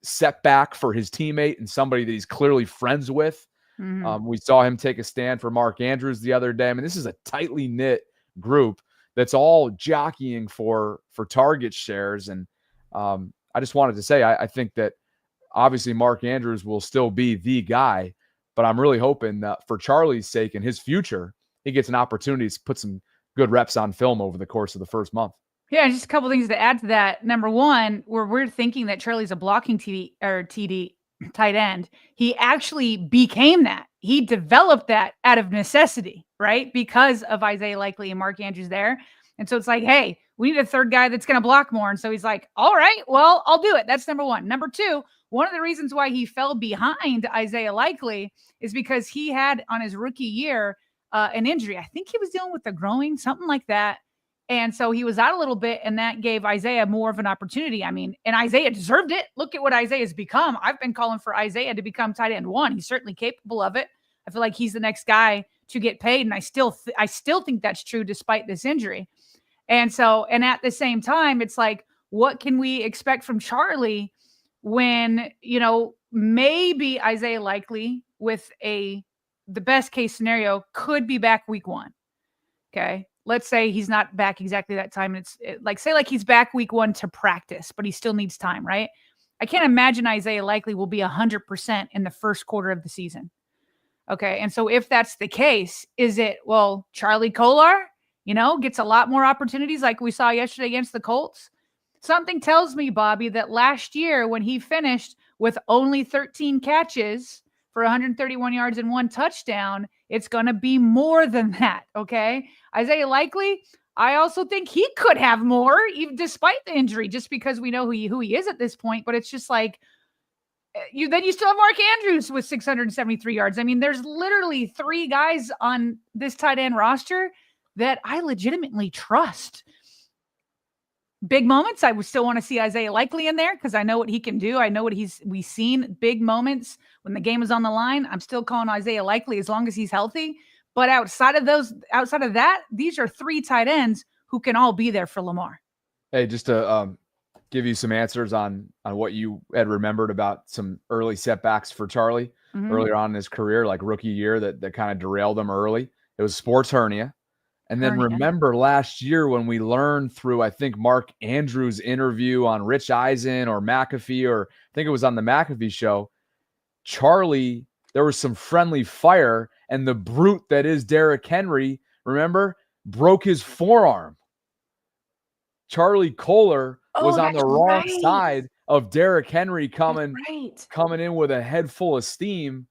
setback for his teammate and somebody that he's clearly friends with. Mm-hmm. We saw him take a stand for Mark Andrews the other day. I mean, this is a tightly knit group that's all jockeying for target shares. And I just wanted to say, I think that obviously Mark Andrews will still be the guy, but I'm really hoping that for Charlie's sake and his future, he gets an opportunity to put some good reps on film over the course of the first month. Yeah, just a couple things to add to that. Number one, where we're thinking that Charlie's a blocking TD tight end, he actually became that. He developed that out of necessity, right? Because of Isaiah Likely and Mark Andrews there. And so it's like, hey, we need a third guy that's going to block more. And so he's like, all right, well, I'll do it. That's number one. Number two, one of the reasons why he fell behind Isaiah Likely is because he had on his rookie year an injury. I think he was dealing with the groin, something like that. And so he was out a little bit, and that gave Isaiah more of an opportunity. I mean, and Isaiah deserved it. Look at what Isaiah's become. I've been calling for Isaiah to become tight end 1. He's certainly capable of it. I feel like he's the next guy to get paid. And I still think that's true despite this injury. And at the same time, it's like, what can we expect from Charlie when, maybe Isaiah Likely with the best case scenario could be back week 1. Okay. Let's say he's not back exactly that time. Say he's back week 1 to practice, but he still needs time, right? I can't imagine Isaiah Likely will be 100% in the first quarter of the season. Okay. And so if that's the case, is it, Charlie Kolar, gets a lot more opportunities like we saw yesterday against the Colts? Something tells me, Bobby, that last year when he finished with only 13 catches for 131 yards and 1 touchdown, it's going to be more than that, okay? Isaiah Likely, I also think he could have more, even despite the injury, just because we know who he is at this point. But it's just like, you still have Mark Andrews with 673 yards. I mean, there's literally 3 guys on this tight end roster that I legitimately trust. Big moments, I would still want to see Isaiah Likely in there because I know what he can do. I know what we've seen big moments when the game is on the line. I'm still calling Isaiah Likely as long as he's healthy. But outside of that, these are 3 tight ends who can all be there for Lamar. Hey, just to give you some answers on what you had remembered about some early setbacks for Charlie earlier on in his career, like rookie year that kind of derailed him early. It was sports hernia. And then remember last year when we learned through, I think, Mark Andrews' interview on Rich Eisen or McAfee, or I think it was on the McAfee show, Charlie, there was some friendly fire, and the brute that is Derrick Henry, remember, broke his forearm. Charlie Kolar was on the wrong side of Derrick Henry coming in with a head full of steam,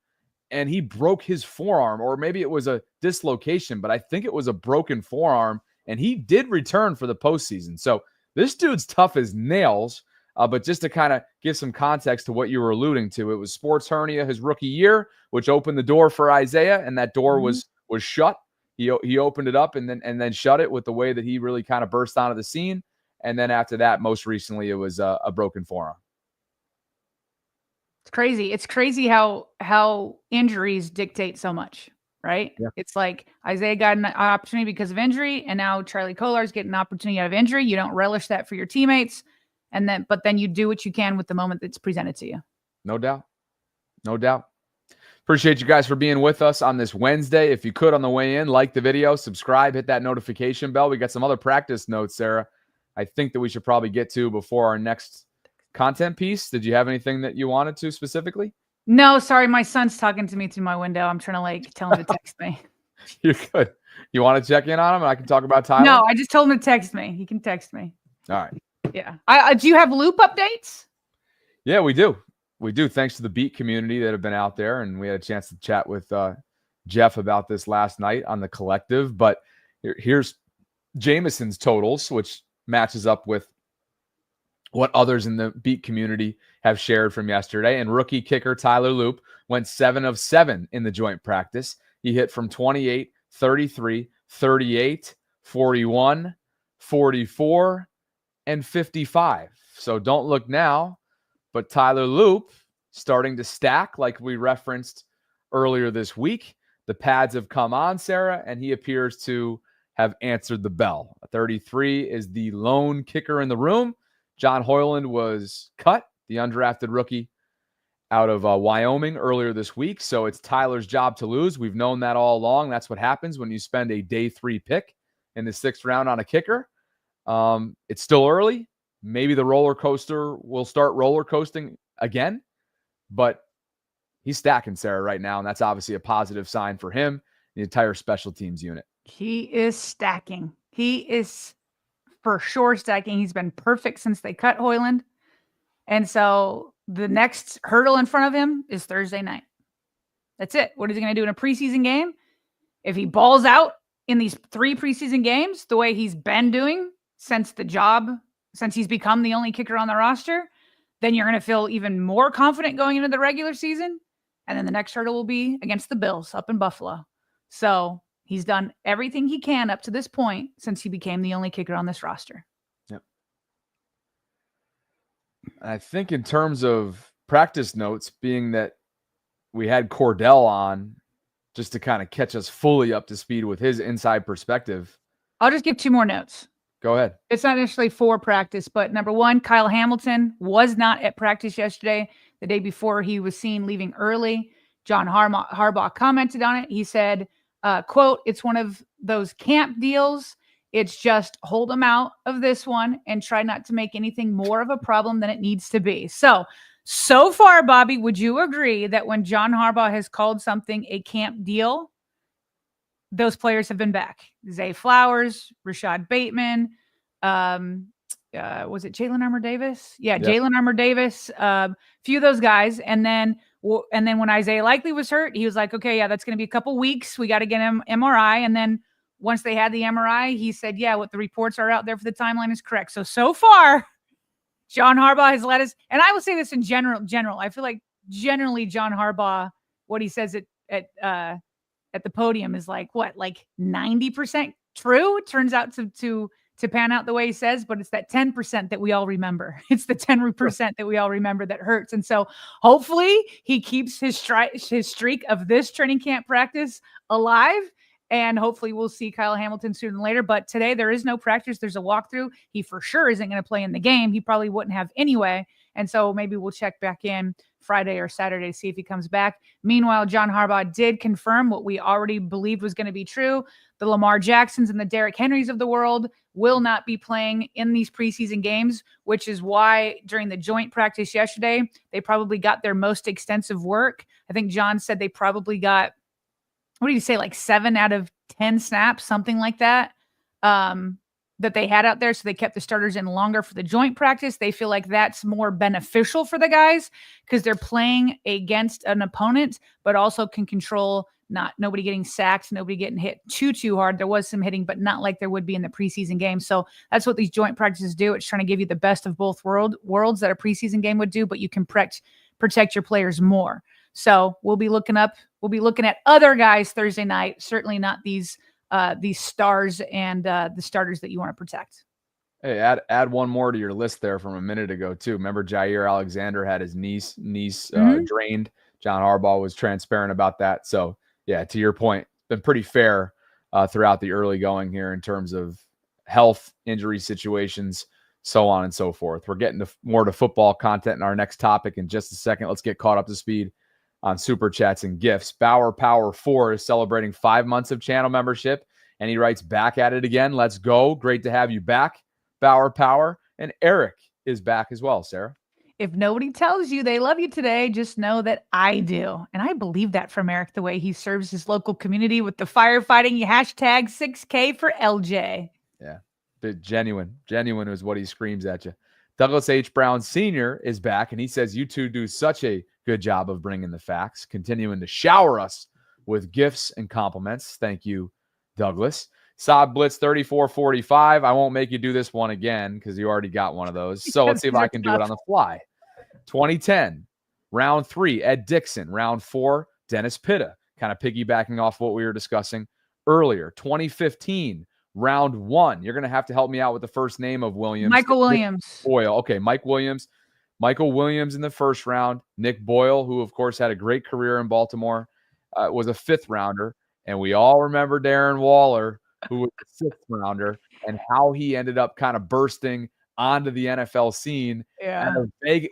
and he broke his forearm, or maybe it was a dislocation, but I think it was a broken forearm, and he did return for the postseason. So this dude's tough as nails, but just to kind of give some context to what you were alluding to, it was sports hernia his rookie year, which opened the door for Isaiah, and that door was shut. He opened it up and then shut it with the way that he really kind of burst onto the scene. And then after that, most recently, it was a broken forearm. It's crazy. It's crazy how injuries dictate so much, right? Yeah. It's like Isaiah got an opportunity because of injury, and now Charlie Kolar's getting an opportunity out of injury. You don't relish that for your teammates, but then you do what you can with the moment that's presented to you. No doubt. No doubt. Appreciate you guys for being with us on this Wednesday. If you could, on the way in, like the video, subscribe, hit that notification bell. We got some other practice notes, Sarah, I think that we should probably get to before our next content piece. Did you have anything that you wanted to specifically? No, sorry. My son's talking to me through my window. I'm trying to tell him to text me. You're good. You want to check in on him and I can talk about Tyler? No, I just told him to text me. He can text me. All right. Yeah. Do you have loop updates? Yeah, we do. We do. Thanks to the beat community that have been out there. And we had a chance to chat with Jeff about this last night on the collective. But here's Jameson's totals, which matches up with what others in the beat community have shared from yesterday. And rookie kicker Tyler Loop went 7 of 7 in the joint practice. He hit from 28, 33, 38, 41, 44, and 55. So don't look now, but Tyler Loop starting to stack like we referenced earlier this week. The pads have come on, Sarah, and he appears to have answered the bell. 33 is the lone kicker in the room. John Hoyland was cut, the undrafted rookie out of Wyoming earlier this week. So it's Tyler's job to lose. We've known that all along. That's what happens when you spend a day 3 pick in the 6th round on a kicker. It's still early. Maybe the roller coaster will start roller coasting again, but he's stacking, Sarah, right now. And that's obviously a positive sign for him, the entire special teams unit. He is stacking. He is for sure stacking. He's been perfect since they cut Hoyland. And so the next hurdle in front of him is Thursday night. That's it. What is he going to do in a preseason game? If he balls out in these 3 preseason games, the way he's been doing since he's become the only kicker on the roster, then you're going to feel even more confident going into the regular season. And then the next hurdle will be against the Bills up in Buffalo. So he's done everything he can up to this point since he became the only kicker on this roster. Yep. I think in terms of practice notes, being that we had Cordell on just to kind of catch us fully up to speed with his inside perspective. I'll just give 2 more notes. Go ahead. It's not necessarily for practice, but number 1, Kyle Hamilton was not at practice yesterday. The day before he was seen leaving early. John Harbaugh commented on it. He said, quote, "It's one of those camp deals. It's just hold them out of this one and try not to make anything more of a problem than it needs to be." So far, Bobby, would you agree that when John Harbaugh has called something a camp deal, those players have been back? Zay Flowers, Rashad Bateman, was it Jalen Armour-Davis? Yeah, yep. Jalen Armour-Davis, few of those guys. And then when Isaiah Likely was hurt, he was like, okay, yeah, that's going to be a couple weeks. We got to get him MRI. And then once they had the MRI, he said, yeah, what the reports are out there for the timeline is correct. So far, John Harbaugh has led us. And I will say this in general. I feel like generally John Harbaugh, what he says at the podium is like 90% true. It turns out to pan out the way he says, but it's that 10% that we all remember. It's the 10% that we all remember that hurts. And so hopefully he keeps his streak of this training camp practice alive. And hopefully we'll see Kyle Hamilton sooner than later. But today there is no practice. There's a walkthrough. He for sure isn't going to play in the game. He probably wouldn't have anyway. And so maybe we'll check back in Friday or Saturday to see if he comes back. Meanwhile, John Harbaugh did confirm what we already believed was going to be true. The Lamar Jacksons and the Derrick Henrys of the world will not be playing in these preseason games, which is why during the joint practice yesterday, they probably got their most extensive work. I think John said they probably got, what do you say, like 7 out of 10 snaps, something like that, that they had out there. So they kept the starters in longer for the joint practice. They feel like that's more beneficial for the guys because they're playing against an opponent, but also can control nobody getting sacked, nobody getting hit too hard. There was some hitting, but not like there would be in the preseason game. So that's what these joint practices do. It's trying to give you the best of both worlds that a preseason game would do, but you can protect your players more. So we'll be looking at other guys Thursday night, certainly not these stars and the starters that you want to protect. Hey, add one more to your list there from a minute ago too. Remember Jair Alexander had his knee drained. John Harbaugh was transparent about that. So yeah, to your point, been pretty fair throughout the early going here in terms of health, injury situations, so on and so forth. We're getting more to football content in our next topic in just a second. Let's get caught up to speed on Super Chats and gifts. Bauer Power 4 is celebrating 5 months of channel membership, and he writes, back at it again. Let's go. Great to have you back, Bauer Power. And Eric is back as well, Sarah. If nobody tells you they love you today, just know that I do. And I believe that from Eric, the way he serves his local community with the firefighting hashtag 6K for LJ. Yeah, genuine is what he screams at you. Douglas H. Brown Sr. is back, and he says, you two do such a good job of bringing the facts, continuing to shower us with gifts and compliments. Thank you, Douglas. Saad Blitz 3445. I won't make you do this one again because you already got one of those. So let's see if I can do it on the fly. 2010, round 3, Ed Dixon. Round 4, Dennis Pitta. Kind of piggybacking off what we were discussing earlier. 2015, round 1. You're going to have to help me out with the first name of Williams. Michael Williams. Nick Boyle. Okay, Mike Williams. Michael Williams in the first round. Nick Boyle, who, of course, had a great career in Baltimore, was a 5th rounder. And we all remember Darren Waller, who was the 6th rounder, and how he ended up kind of bursting onto the NFL scene. Yeah.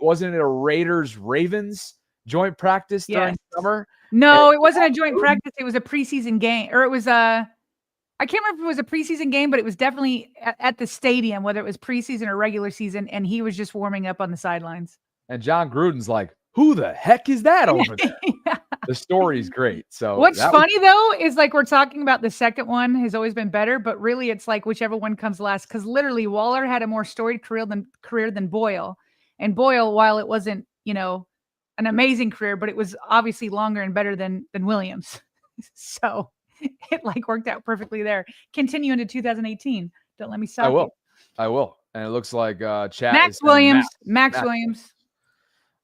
Wasn't it a Raiders-Ravens joint practice during summer? No, it wasn't a joint practice. It was a preseason game. Or it was I can't remember if it was a preseason game, but it was definitely at the stadium, whether it was preseason or regular season, and he was just warming up on the sidelines. And John Gruden's like, who the heck is that over there? Yeah. The story's great. So what's funny though is like we're talking about the second one has always been better, but really it's like whichever one comes last, because literally Waller had a more storied career than Boyle. And Boyle, while it wasn't, an amazing career, but it was obviously longer and better than Williams. So it like worked out perfectly there. Continue into 2018. Don't let me stop. I will. And it looks like chat Max Williams.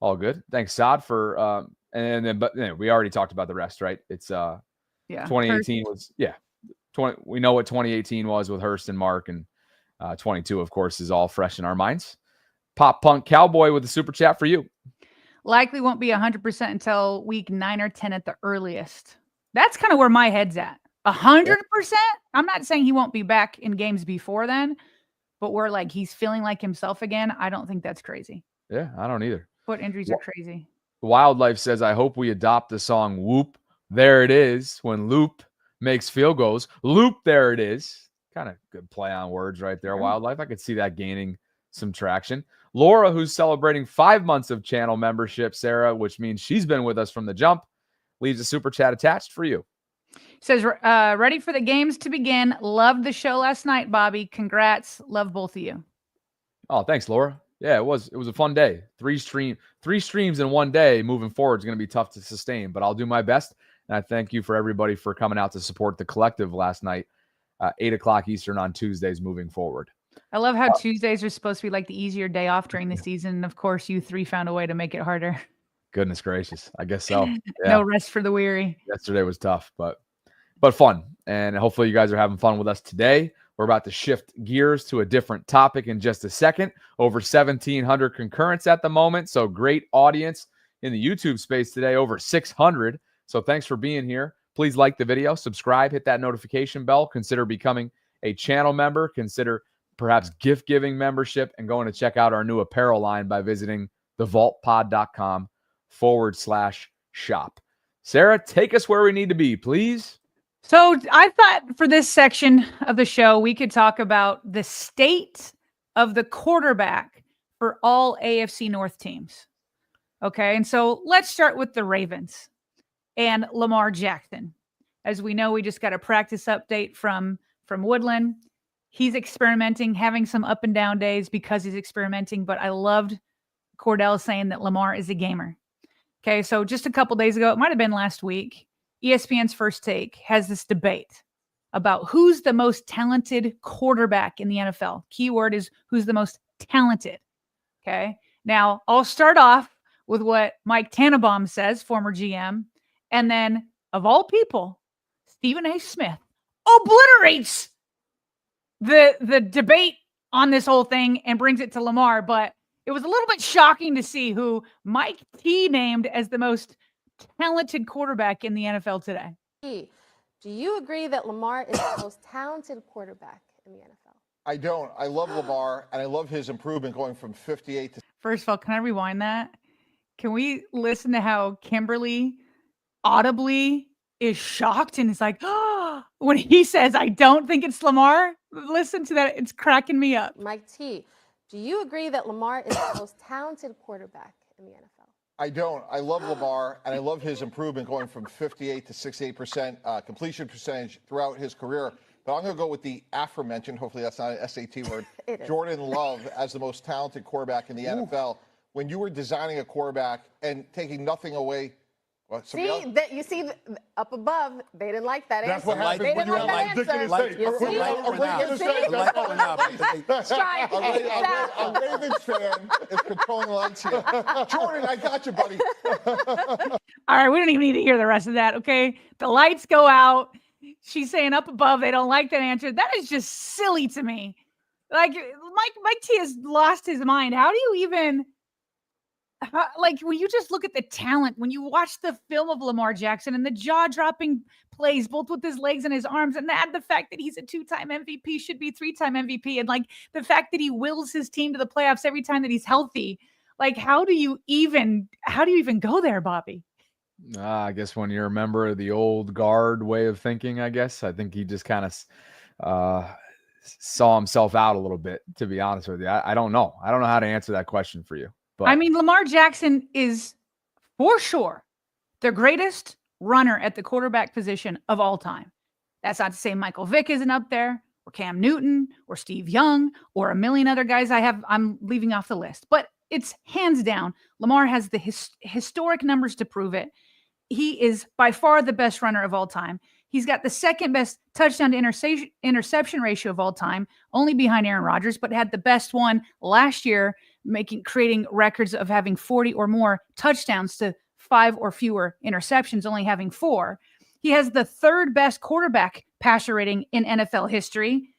All good. Thanks, Saad, for but we already talked about the rest, right? It's 2018 was we know what 2018 was with Hurst and Mark, and 22, of course, is all fresh in our minds. Pop Punk Cowboy with a super chat for you. Likely won't be 100% until week 9 or 10 at the earliest. That's kind of where my head's at. 100%. I'm not saying he won't be back in games before then, but where like he's feeling like himself again, I don't think that's crazy. Yeah, I don't either. Foot injuries are crazy. Wildlife says, I hope we adopt the song Whoop. There it is. When Loop makes field goals. Loop, there it is. Kind of good play on words right there, Wildlife. I could see that gaining some traction. Laura, who's celebrating 5 months of channel membership, Sarah, which means she's been with us from the jump, leaves a super chat attached for you. Says, ready for the games to begin. Loved the show last night, Bobby. Congrats. Love both of you. Oh, thanks, Laura. Yeah, it was a fun day. Three streams in one day moving forward is going to be tough to sustain, but I'll do my best. And I thank you for everybody for coming out to support the collective last night, 8 o'clock Eastern on Tuesdays moving forward. I love how Tuesdays are supposed to be like the easier day off during the season. And of course, you three found a way to make it harder. Goodness gracious. I guess so. Yeah. No rest for the weary. Yesterday was tough, but fun. And hopefully you guys are having fun with us today. We're about to shift gears to a different topic in just a second. Over 1,700 concurrents at the moment. So great audience in the YouTube space today, over 600. So thanks for being here. Please like the video, subscribe, hit that notification bell. Consider becoming a channel member. Consider perhaps gift-giving membership and going to check out our new apparel line by visiting thevaultpod.com/shop. Sarah, take us where we need to be, please. So I thought for this section of the show, we could talk about the state of the quarterback for all AFC North teams. Okay, and so let's start with the Ravens and Lamar Jackson. As we know, we just got a practice update from Woodland. He's experimenting, having some up and down days because he's experimenting, but I loved Cordell saying that Lamar is a gamer. Okay, so just a couple days ago, it might have been last week, ESPN's First Take has this debate about who's the most talented quarterback in the NFL. Keyword is who's the most talented. Okay. Now I'll start off with what Mike Tannenbaum says, former GM. And then of all people, Stephen A. Smith obliterates the debate on this whole thing and brings it to Lamar. But it was a little bit shocking to see who Mike T named as the most talented quarterback in the NFL today. Do you agree that Lamar is the most talented quarterback in the NFL? I don't. I love Lamar, and I love his improvement going from 58 to... First of all, can I rewind that? Can we listen to how Kimberly audibly is shocked and is like, oh, when he says, I don't think it's Lamar? Listen to that. It's cracking me up. Mike T, do you agree that Lamar is the most talented quarterback in the NFL? I don't. I love Lamar, and I love his improvement going from 58 to 68% completion percentage throughout his career. But I'm going to go with the aforementioned, hopefully that's not an SAT word, Jordan Love as the most talented quarterback in the NFL. When you were designing a quarterback and taking nothing away, you see up above, they didn't like that answer. That's what happens they when you have a ridiculous A Ravens fan is controlling lights here. Jordan, I got you, buddy. All right, we don't even need to hear the rest of that, okay? The lights go out. She's saying up above, they don't like that answer. That is just silly to me. Like, Mike T has lost his mind. How do you even... like when you just look at the talent, when you watch the film of Lamar Jackson and the jaw-dropping plays, both with his legs and his arms, and add the fact that he's a 2-time MVP, should be 3-time MVP, and like the fact that he wills his team to the playoffs every time that he's healthy. Like, how do you even go there, Bobby? I guess when you're a member of the old guard way of thinking, I think he just kind of saw himself out a little bit, to be honest with you. I don't know. I don't know how to answer that question for you. But. I mean, Lamar Jackson is for sure the greatest runner at the quarterback position of all time. That's not to say Michael Vick isn't up there, or Cam Newton, or Steve Young, or a million other guys I'm leaving off the list. But it's hands down, Lamar has the historic numbers to prove it. He is by far the best runner of all time. He's got the second best touchdown to interception ratio of all time, only behind Aaron Rodgers, but had the best one last year, creating records of having 40 or more touchdowns to 5 or fewer interceptions, only having 4. He has the third best quarterback passer rating in NFL history.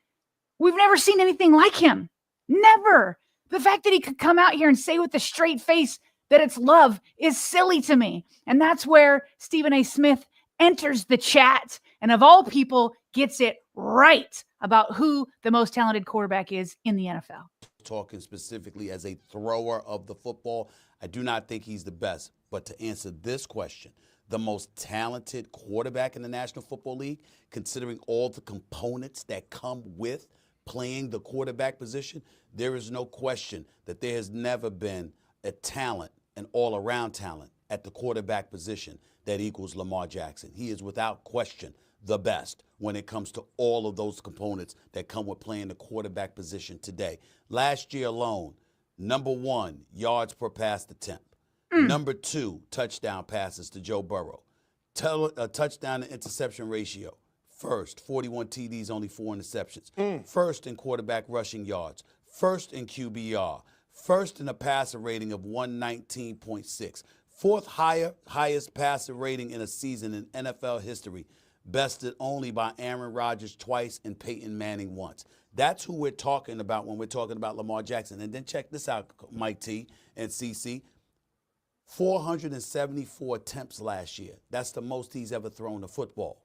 We've never seen anything like him. Never. The fact that he could come out here and say with a straight face that it's love is silly to me. And that's where Stephen A. Smith enters the chat and of all people gets it right about who the most talented quarterback is in the NFL. Talking specifically as a thrower of the football, I do not think he's the best. But to answer this question, the most talented quarterback in the National Football League, considering all the components that come with playing the quarterback position, there is no question that there has never been a talent, an all-around talent at the quarterback position that equals Lamar Jackson. He is without question the best when it comes to all of those components that come with playing the quarterback position today. Last year alone, number 1, yards per pass attempt. Number 2, touchdown passes to Joe Burrow. Touchdown to interception ratio. First, 41 TDs, only 4 interceptions. First in quarterback rushing yards. First in QBR. First in a passer rating of 119.6. Fourth highest passer rating in a season in NFL history. Bested only by Aaron Rodgers twice and Peyton Manning once. That's who we're talking about when we're talking about Lamar Jackson. And then check this out, Mike T and CC. 474 attempts last year. That's the most he's ever thrown a football.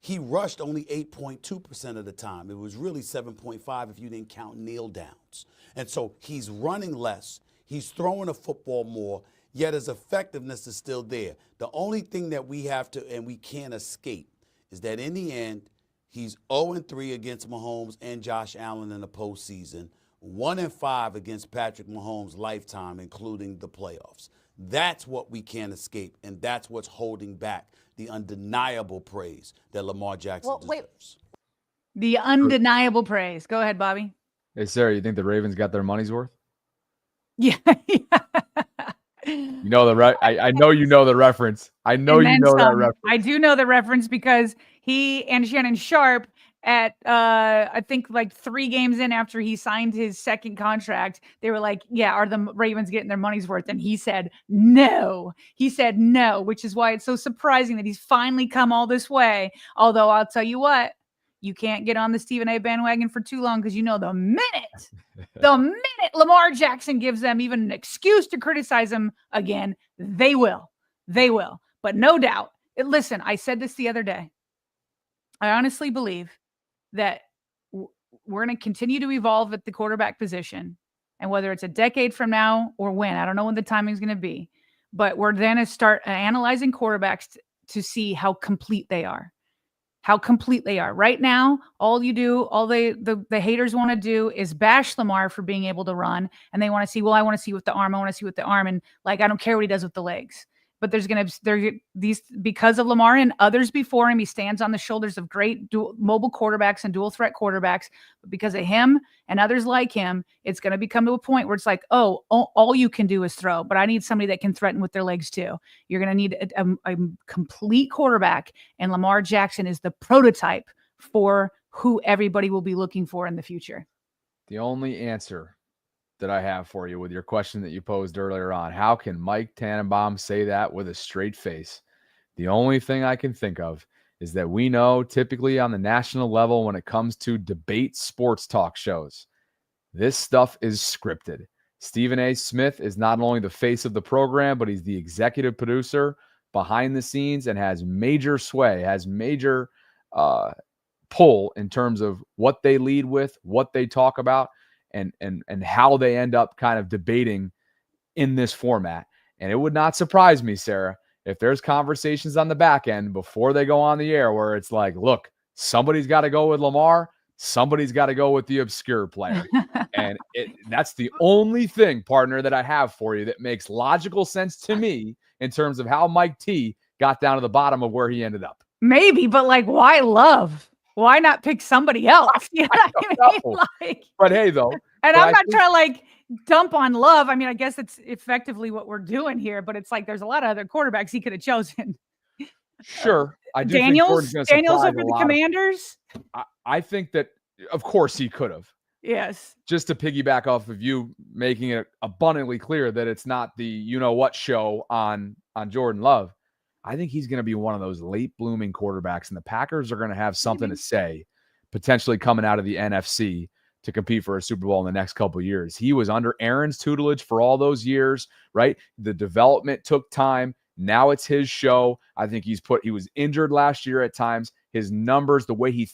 He rushed only 8.2% of the time. It was really 7.5 if you didn't count kneel downs. And so he's running less. He's throwing a football more, yet his effectiveness is still there. The only thing that we have to and we can't escape is that in the end, he's 0-3 against Mahomes and Josh Allen in the postseason, 1-5 against Patrick Mahomes' lifetime, including the playoffs. That's what we can't escape, and that's what's holding back the undeniable praise that Lamar Jackson deserves. The undeniable praise. Go ahead, Bobby. Hey, Sarah, you think the Ravens got their money's worth? Yeah. You know I know you know the reference. I know you know that reference. I do know the reference because he and Shannon Sharp at I think like 3 games in after he signed his second contract, they were like, yeah, are the Ravens getting their money's worth? And he said no. He said no, which is why it's so surprising that he's finally come all this way. Although I'll tell you what, you can't get on the Stephen A bandwagon for too long, because you know the minute Lamar Jackson gives them even an excuse to criticize him again, they will. They will. But no doubt, listen, I said this the other day. I honestly believe that we're going to continue to evolve at the quarterback position. And whether it's a decade from now or when, I don't know when the timing is going to be, but we're then to start analyzing quarterbacks to see how complete they are. How complete they are. Right now, all the haters want to do is bash Lamar for being able to run. And they want to see, well, I want to see with the arm. I want to see with the arm. And like, I don't care what he does with the legs. But there's these, because of Lamar and others before him, he stands on the shoulders of great mobile quarterbacks and dual threat quarterbacks. But because of him and others like him, it's going to become to a point where it's like, oh, all you can do is throw. But I need somebody that can threaten with their legs too. You're going to need a complete quarterback. And Lamar Jackson is the prototype for who everybody will be looking for in the future. The only answer that I have for you with your question that you posed earlier on, how can Mike Tannenbaum say that with a straight face? The only thing I can think of is that we know typically on the national level, when it comes to debate sports talk shows, this stuff is scripted. Stephen A. Smith is not only the face of the program, but he's the executive producer behind the scenes and has major sway, has major pull in terms of what they lead with, what they talk about, and how they end up kind of debating in this format. And it would not surprise me, Sarah, if there's conversations on the back end before they go on the air where it's like, look, somebody's got to go with Lamar, somebody's got to go with the obscure player. And that's the only thing, partner, that I have for you that makes logical sense to me in terms of how Mike T got down to the bottom of where he ended up. Maybe, but like, why Love? Why not pick somebody else? You know what I mean? Like, but hey, though. And I'm not trying to like dump on Love. I mean, I guess it's effectively what we're doing here, but it's like there's a lot of other quarterbacks he could have chosen. Sure. I do Daniels think over the Commanders. I think that, of course, he could have. Yes. Just to piggyback off of you making it abundantly clear that it's not the you-know-what show on Jordan Love. I think he's going to be one of those late blooming quarterbacks, and the Packers are going to have something to say, potentially coming out of the NFC to compete for a Super Bowl in the next couple of years. He was under Aaron's tutelage for all those years, right? The development took time. Now it's his show. I think he was injured last year at times. His numbers, the way he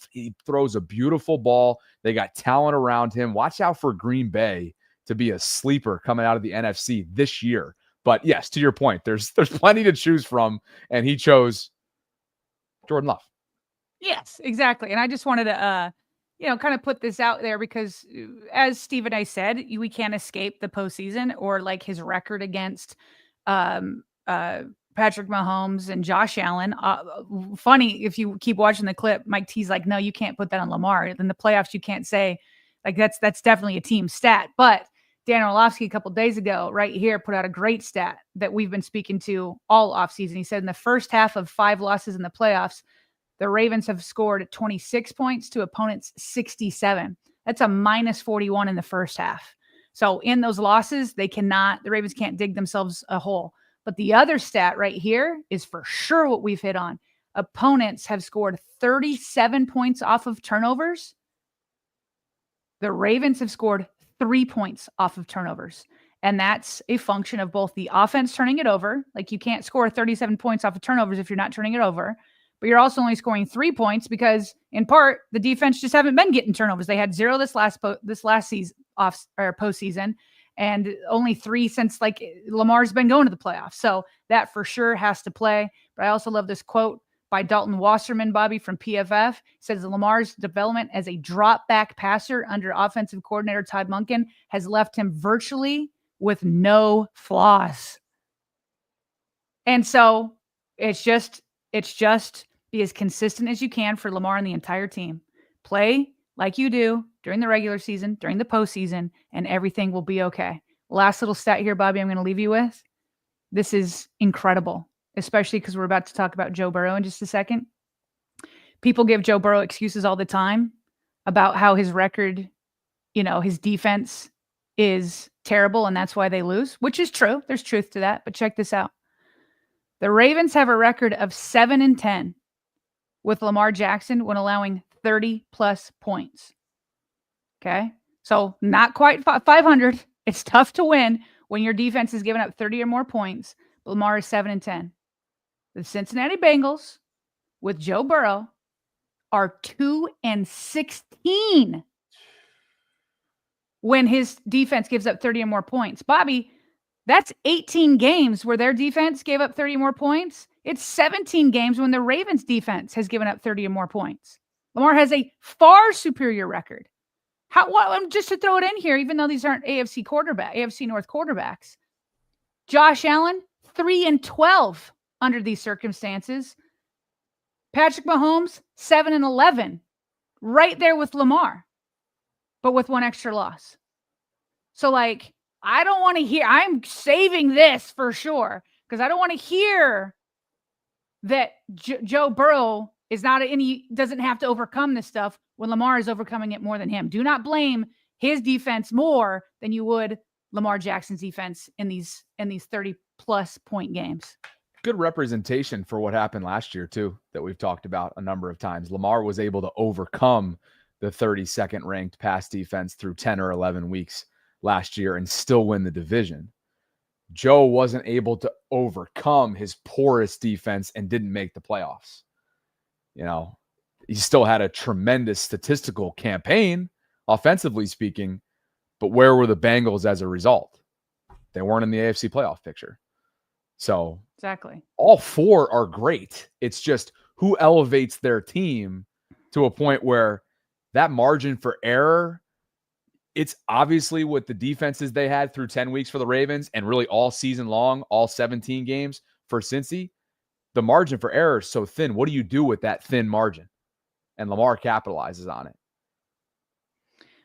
throws a beautiful ball. They got talent around him. Watch out for Green Bay to be a sleeper coming out of the NFC this year. But yes, to your point, there's plenty to choose from, and he chose Jordan Love. Yes, exactly. And I just wanted to, kind of put this out there because, as Steve and I said, we can't escape the postseason or like his record against Patrick Mahomes and Josh Allen. Funny, if you keep watching the clip, Mike T's like, no, you can't put that on Lamar. In the playoffs, you can't say like that's definitely a team stat. But Dan Orlovsky a couple days ago, right here, put out a great stat that we've been speaking to all offseason. He said in the first half of 5 losses in the playoffs, the Ravens have scored 26 points to opponents' 67. That's a minus 41 in the first half. So in those losses, the Ravens can't dig themselves a hole. But the other stat right here is for sure what we've hit on. Opponents have scored 37 points off of turnovers. The Ravens have scored 3 points off of turnovers. And that's a function of both the offense turning it over. Like you can't score 37 points off of turnovers if you're not turning it over. But you're also only scoring 3 points because, in part, the defense just haven't been getting turnovers. They had 0 this last season postseason, and only 3 since like Lamar's been going to the playoffs. So that for sure has to play. But I also love this quote by Dalton Wasserman, Bobby, from PFF. It says Lamar's development as a drop back passer under offensive coordinator Todd Monken has left him virtually with no flaws. And so it's just be as consistent as you can for Lamar and the entire team. Play like you do during the regular season, during the postseason, and everything will be okay. Last little stat here, Bobby, I'm going to leave you with. This is incredible, especially because we're about to talk about Joe Burrow in just a second. People give Joe Burrow excuses all the time about how his record, his defense is terrible and that's why they lose, which is true. There's truth to that, but check this out. The Ravens have a record of 7-10 with Lamar Jackson when allowing 30-plus points. Okay? So not quite 500. It's tough to win when your defense is giving up 30 or more points. Lamar is 7-10. The Cincinnati Bengals with Joe Burrow are 2-16 when his defense gives up 30 or more points. Bobby, that's 18 games where their defense gave up 30 or more points. It's 17 games when the Ravens defense has given up 30 or more points. Lamar has a far superior record. Just to throw it in here, even though these aren't AFC North quarterbacks, Josh Allen, 3-12 under these circumstances. Patrick Mahomes, 7-11, right there with Lamar, but with 1 extra loss. So I don't want to hear, I'm saving this for sure, because I don't want to hear that Joe Burrow doesn't have to overcome this stuff when Lamar is overcoming it more than him. Do not blame his defense more than you would Lamar Jackson's defense in these 30-plus point games. Good representation for what happened last year, too, that we've talked about a number of times. Lamar was able to overcome the 32nd ranked pass defense through 10 or 11 weeks last year and still win the division. Joe wasn't able to overcome his poorest defense and didn't make the playoffs. He still had a tremendous statistical campaign, offensively speaking, but where were the Bengals as a result? They weren't in the AFC playoff picture. So exactly, all 4 are great. It's just who elevates their team to a point where that margin for error, it's obviously with the defenses they had through 10 weeks for the Ravens and really all season long, all 17 games for Cincy, the margin for error is so thin. What do you do with that thin margin? And Lamar capitalizes on it.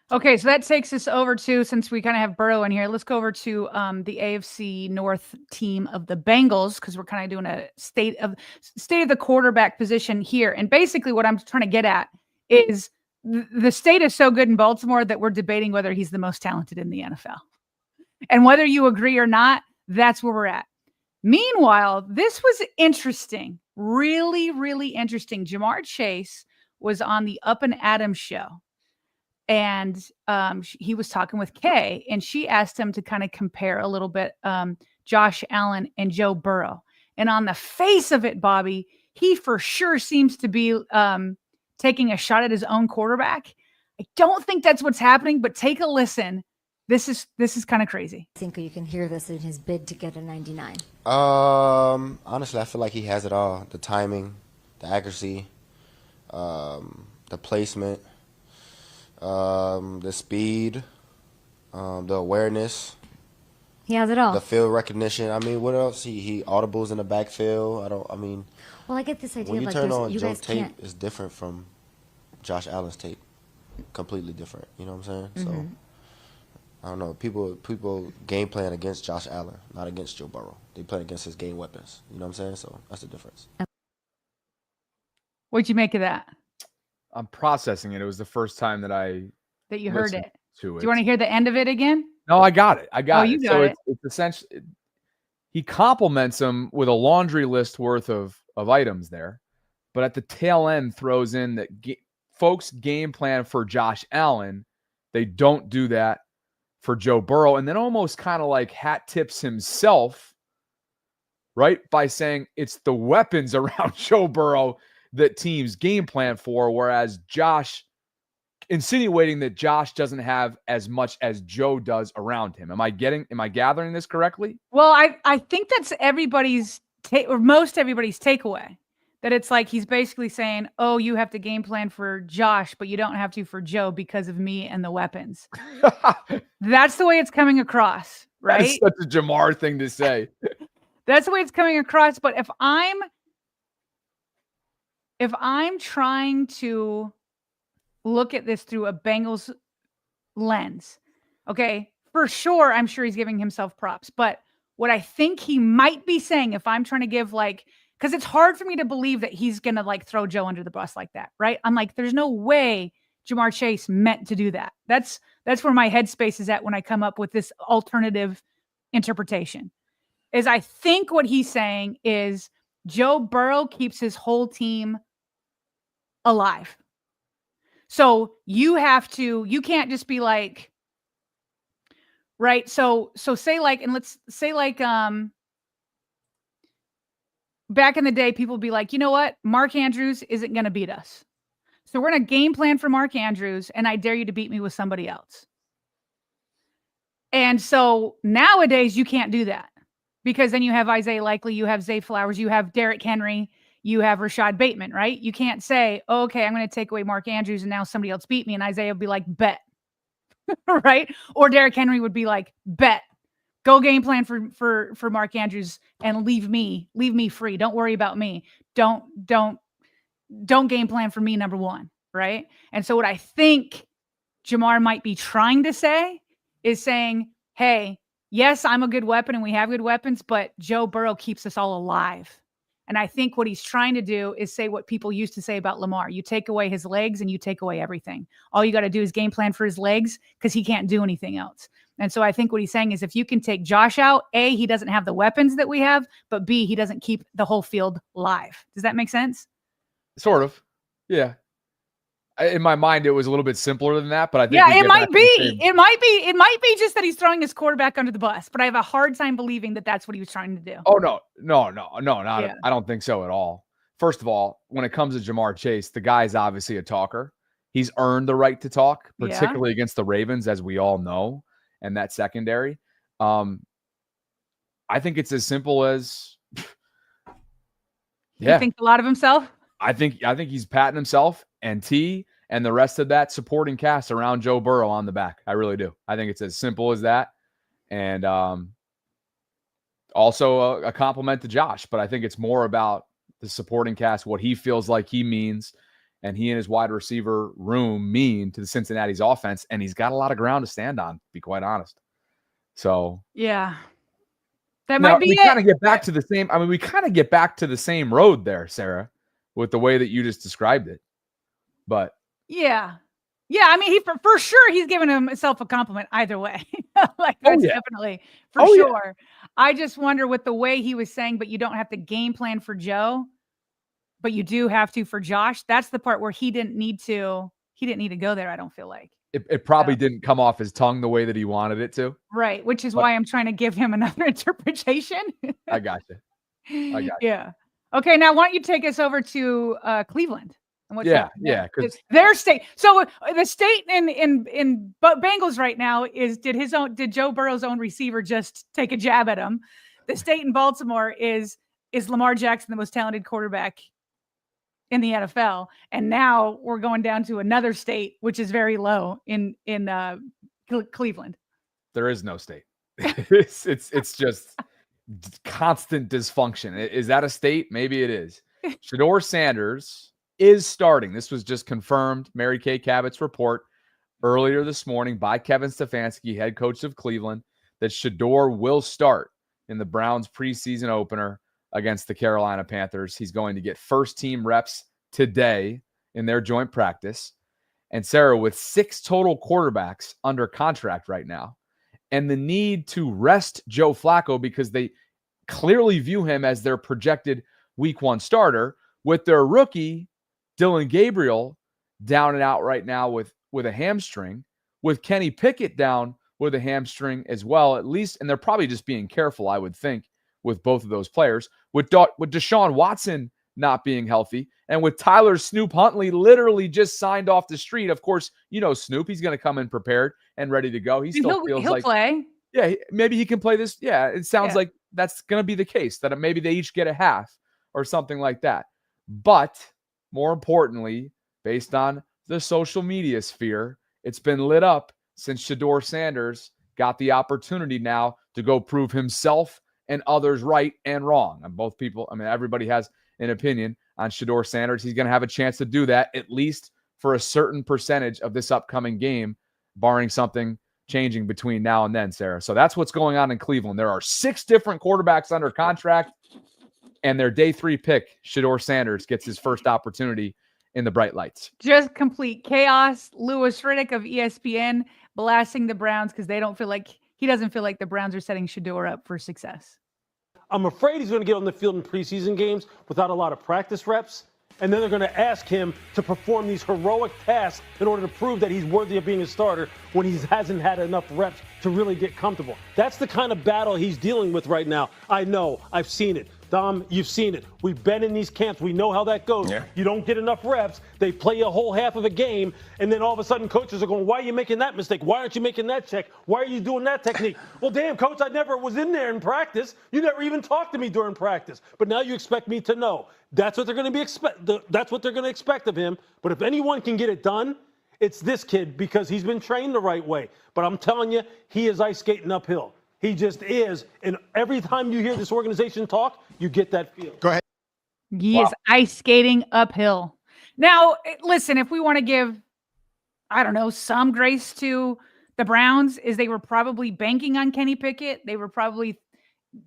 Okay, so that takes us over to, since we kind of have Burrow in here, let's go over to the AFC North team of the Bengals, because we're kind of doing a state of the quarterback position here. And basically what I'm trying to get at is the state is so good in Baltimore that we're debating whether he's the most talented in the NFL. And whether you agree or not, that's where we're at. Meanwhile, this was interesting, really, really interesting. Jamar Chase was on the Up and Adams show. And he was talking with Kay, and she asked him to kind of compare a little bit Josh Allen and Joe Burrow. And on the face of it, Bobby, he for sure seems to be taking a shot at his own quarterback. I don't think that's what's happening, but take a listen. This is kind of crazy. I think you can hear this in his bid to get a 99. Honestly, I feel like he has it all. The timing, the accuracy, the placement, the speed, the awareness. He has it all. The field recognition. I mean, what else? He audibles in the backfield. Well, I get this idea when you of turn like on you Joe guys tape, can't. it's different from Josh Allen's tape. Completely different. You know what I'm saying? Mm-hmm. So I don't know. People game plan against Josh Allen, not against Joe Burrow. They play against his game weapons. You know what I'm saying? So that's the difference. What'd you make of that? I'm processing it. It was the first time that you heard it. To it. Do you want to hear the end of it again? No, I got it. You got it. It's essentially he compliments him with a laundry list worth of items there, but at the tail end throws in that folks game plan for Josh Allen. They don't do that for Joe Burrow, and then almost kind of like hat tips himself, right, by saying it's the weapons around Joe Burrow that teams game plan for, whereas Josh, insinuating that Josh doesn't have as much as Joe does around him. Am I gathering this correctly? Well, I think that's everybody's or most everybody's takeaway. That it's like he's basically saying, oh, you have to game plan for Josh, but you don't have to for Joe because of me and the weapons. That's the way it's coming across, right? That is such a Jamar thing to say. That's the way it's coming across. But if I'm trying to look at this through a Bengals lens, okay, for sure, I'm sure he's giving himself props. But what I think he might be saying, if I'm trying to give because it's hard for me to believe that he's going to throw Joe under the bus like that, right? I'm like, there's no way Jamar Chase meant to do that. That's where my headspace is at when I come up with this alternative interpretation. Is I think what he's saying is Joe Burrow keeps his whole team alive. So you can't just be like, right? So say and let's say back in the day, people would be like, you know what? Mark Andrews isn't going to beat us. So we're going to game plan for Mark Andrews, and I dare you to beat me with somebody else. And so nowadays, you can't do that because then you have Isaiah Likely, you have Zay Flowers, you have Derrick Henry, you have Rashad Bateman, right? You can't say, oh, okay, I'm going to take away Mark Andrews, and now somebody else beat me, and Isaiah would be like, bet. Right? Or Derrick Henry would be like, bet. Go game plan for Mark Andrews and leave me free. Don't worry about me. Don't game plan for me, number one, right? And so what I think Jamar might be trying to say is saying, hey, yes, I'm a good weapon and we have good weapons, but Joe Burrow keeps us all alive. And I think what he's trying to do is say what people used to say about Lamar. You take away his legs and you take away everything. All you got to do is game plan for his legs because he can't do anything else. And so I think what he's saying is if you can take Josh out, A, he doesn't have the weapons that we have, but B, he doesn't keep the whole field live. Does that make sense? Sort of. Yeah. In my mind, it was a little bit simpler than that, but I think it might be. It might be just that he's throwing his quarterback under the bus, but I have a hard time believing that that's what he was trying to do. Oh, no, not. Yeah. I don't think so at all. First of all, when it comes to Jamar Chase, the guy's obviously a talker. He's earned the right to talk, particularly against the Ravens, as we all know, and that secondary. I think it's as simple as, He thinks a lot of himself. I think he's patting himself and and the rest of that supporting cast around Joe Burrow on the back. I really do. I think it's as simple as that. And also a compliment to Josh, but I think it's more about the supporting cast, what he feels like he means, and he and his wide receiver room mean to the Cincinnati's offense. And he's got a lot of ground to stand on, to be quite honest. So yeah. That might be we kind of get back to the same. I mean, we kind of get back to the same road there, Sarah, with the way that you just described it. But yeah. I mean, he for sure he's giving himself a compliment either way. Definitely for sure. Yeah. I just wonder with the way he was saying, but you don't have to game plan for Joe, but you do have to for Josh. That's the part where he didn't need to go there. I don't feel like. It probably didn't come off his tongue the way that he wanted it to. Right. Which is why I'm trying to give him another interpretation. I got you. I got you. Yeah. Okay, now why don't you take us over to Cleveland? And what's happening there? Yeah, because their state. So the state in Bengals right now is did Joe Burrow's own receiver just take a jab at him? The state in Baltimore is Lamar Jackson the most talented quarterback in the NFL, and now we're going down to another state which is very low in Cleveland. there is no state. it's just constant dysfunction. Is that a state? Maybe it is. Shedeur Sanders is starting. This was just confirmed. Mary Kay Cabot's report earlier this morning by Kevin Stefanski, head coach of Cleveland, that Shedeur will start in the Browns preseason opener against the Carolina Panthers. He's going to get first team reps today in their joint practice. And Sarah, with 6 total quarterbacks under contract right now, and the need to rest Joe Flacco because they clearly view him as their projected week 1 starter, with their rookie, Dylan Gabriel, down and out right now with a hamstring, with Kenny Pickett down with a hamstring as well, at least, and they're probably just being careful, I would think, with both of those players, with Deshaun Watson not being healthy, and with Tyler Snoop Huntley literally just signed off the street. Of course, you know Snoop, he's going to come in prepared and ready to go. He still feels he'll like play. Yeah, maybe he can play this. Yeah, it sounds like that's going to be the case, that maybe they each get a half or something like that. But more importantly, based on the social media sphere, it's been lit up since Shedeur Sanders got the opportunity now to go prove himself and others right and wrong. And both people, I mean, everybody has an opinion on Shedeur Sanders. He's going to have a chance to do that, at least for a certain percentage of this upcoming game, barring something changing between now and then, Sarah. So that's what's going on in Cleveland. There are 6 different quarterbacks under contract, and their day 3 pick, Shedeur Sanders, gets his first opportunity in the bright lights. Just complete chaos. Louis Riddick of ESPN blasting the Browns because he doesn't feel like the Browns are setting Shedeur up for success. I'm afraid he's going to get on the field in preseason games without a lot of practice reps, and then they're going to ask him to perform these heroic tasks in order to prove that he's worthy of being a starter when he hasn't had enough reps to really get comfortable. That's the kind of battle he's dealing with right now. I know. I've seen it. Dom, you've seen it. We've been in these camps. We know how that goes. Yeah. You don't get enough reps. They play a whole half of a game, and then all of a sudden coaches are going, why are you making that mistake? Why aren't you making that check? Why are you doing that technique? Well, damn, coach, I never was in there in practice. You never even talked to me during practice. But now you expect me to know. That's what they're going to that's what they're going to expect of him. But if anyone can get it done, it's this kid, because he's been trained the right way. But I'm telling you, he is ice skating uphill. He just is. And every time you hear this organization talk, you get that feel. Go ahead. He is ice skating uphill. Now, listen, if we want to give, I don't know, some grace to the Browns, is they were probably banking on Kenny Pickett. They were probably,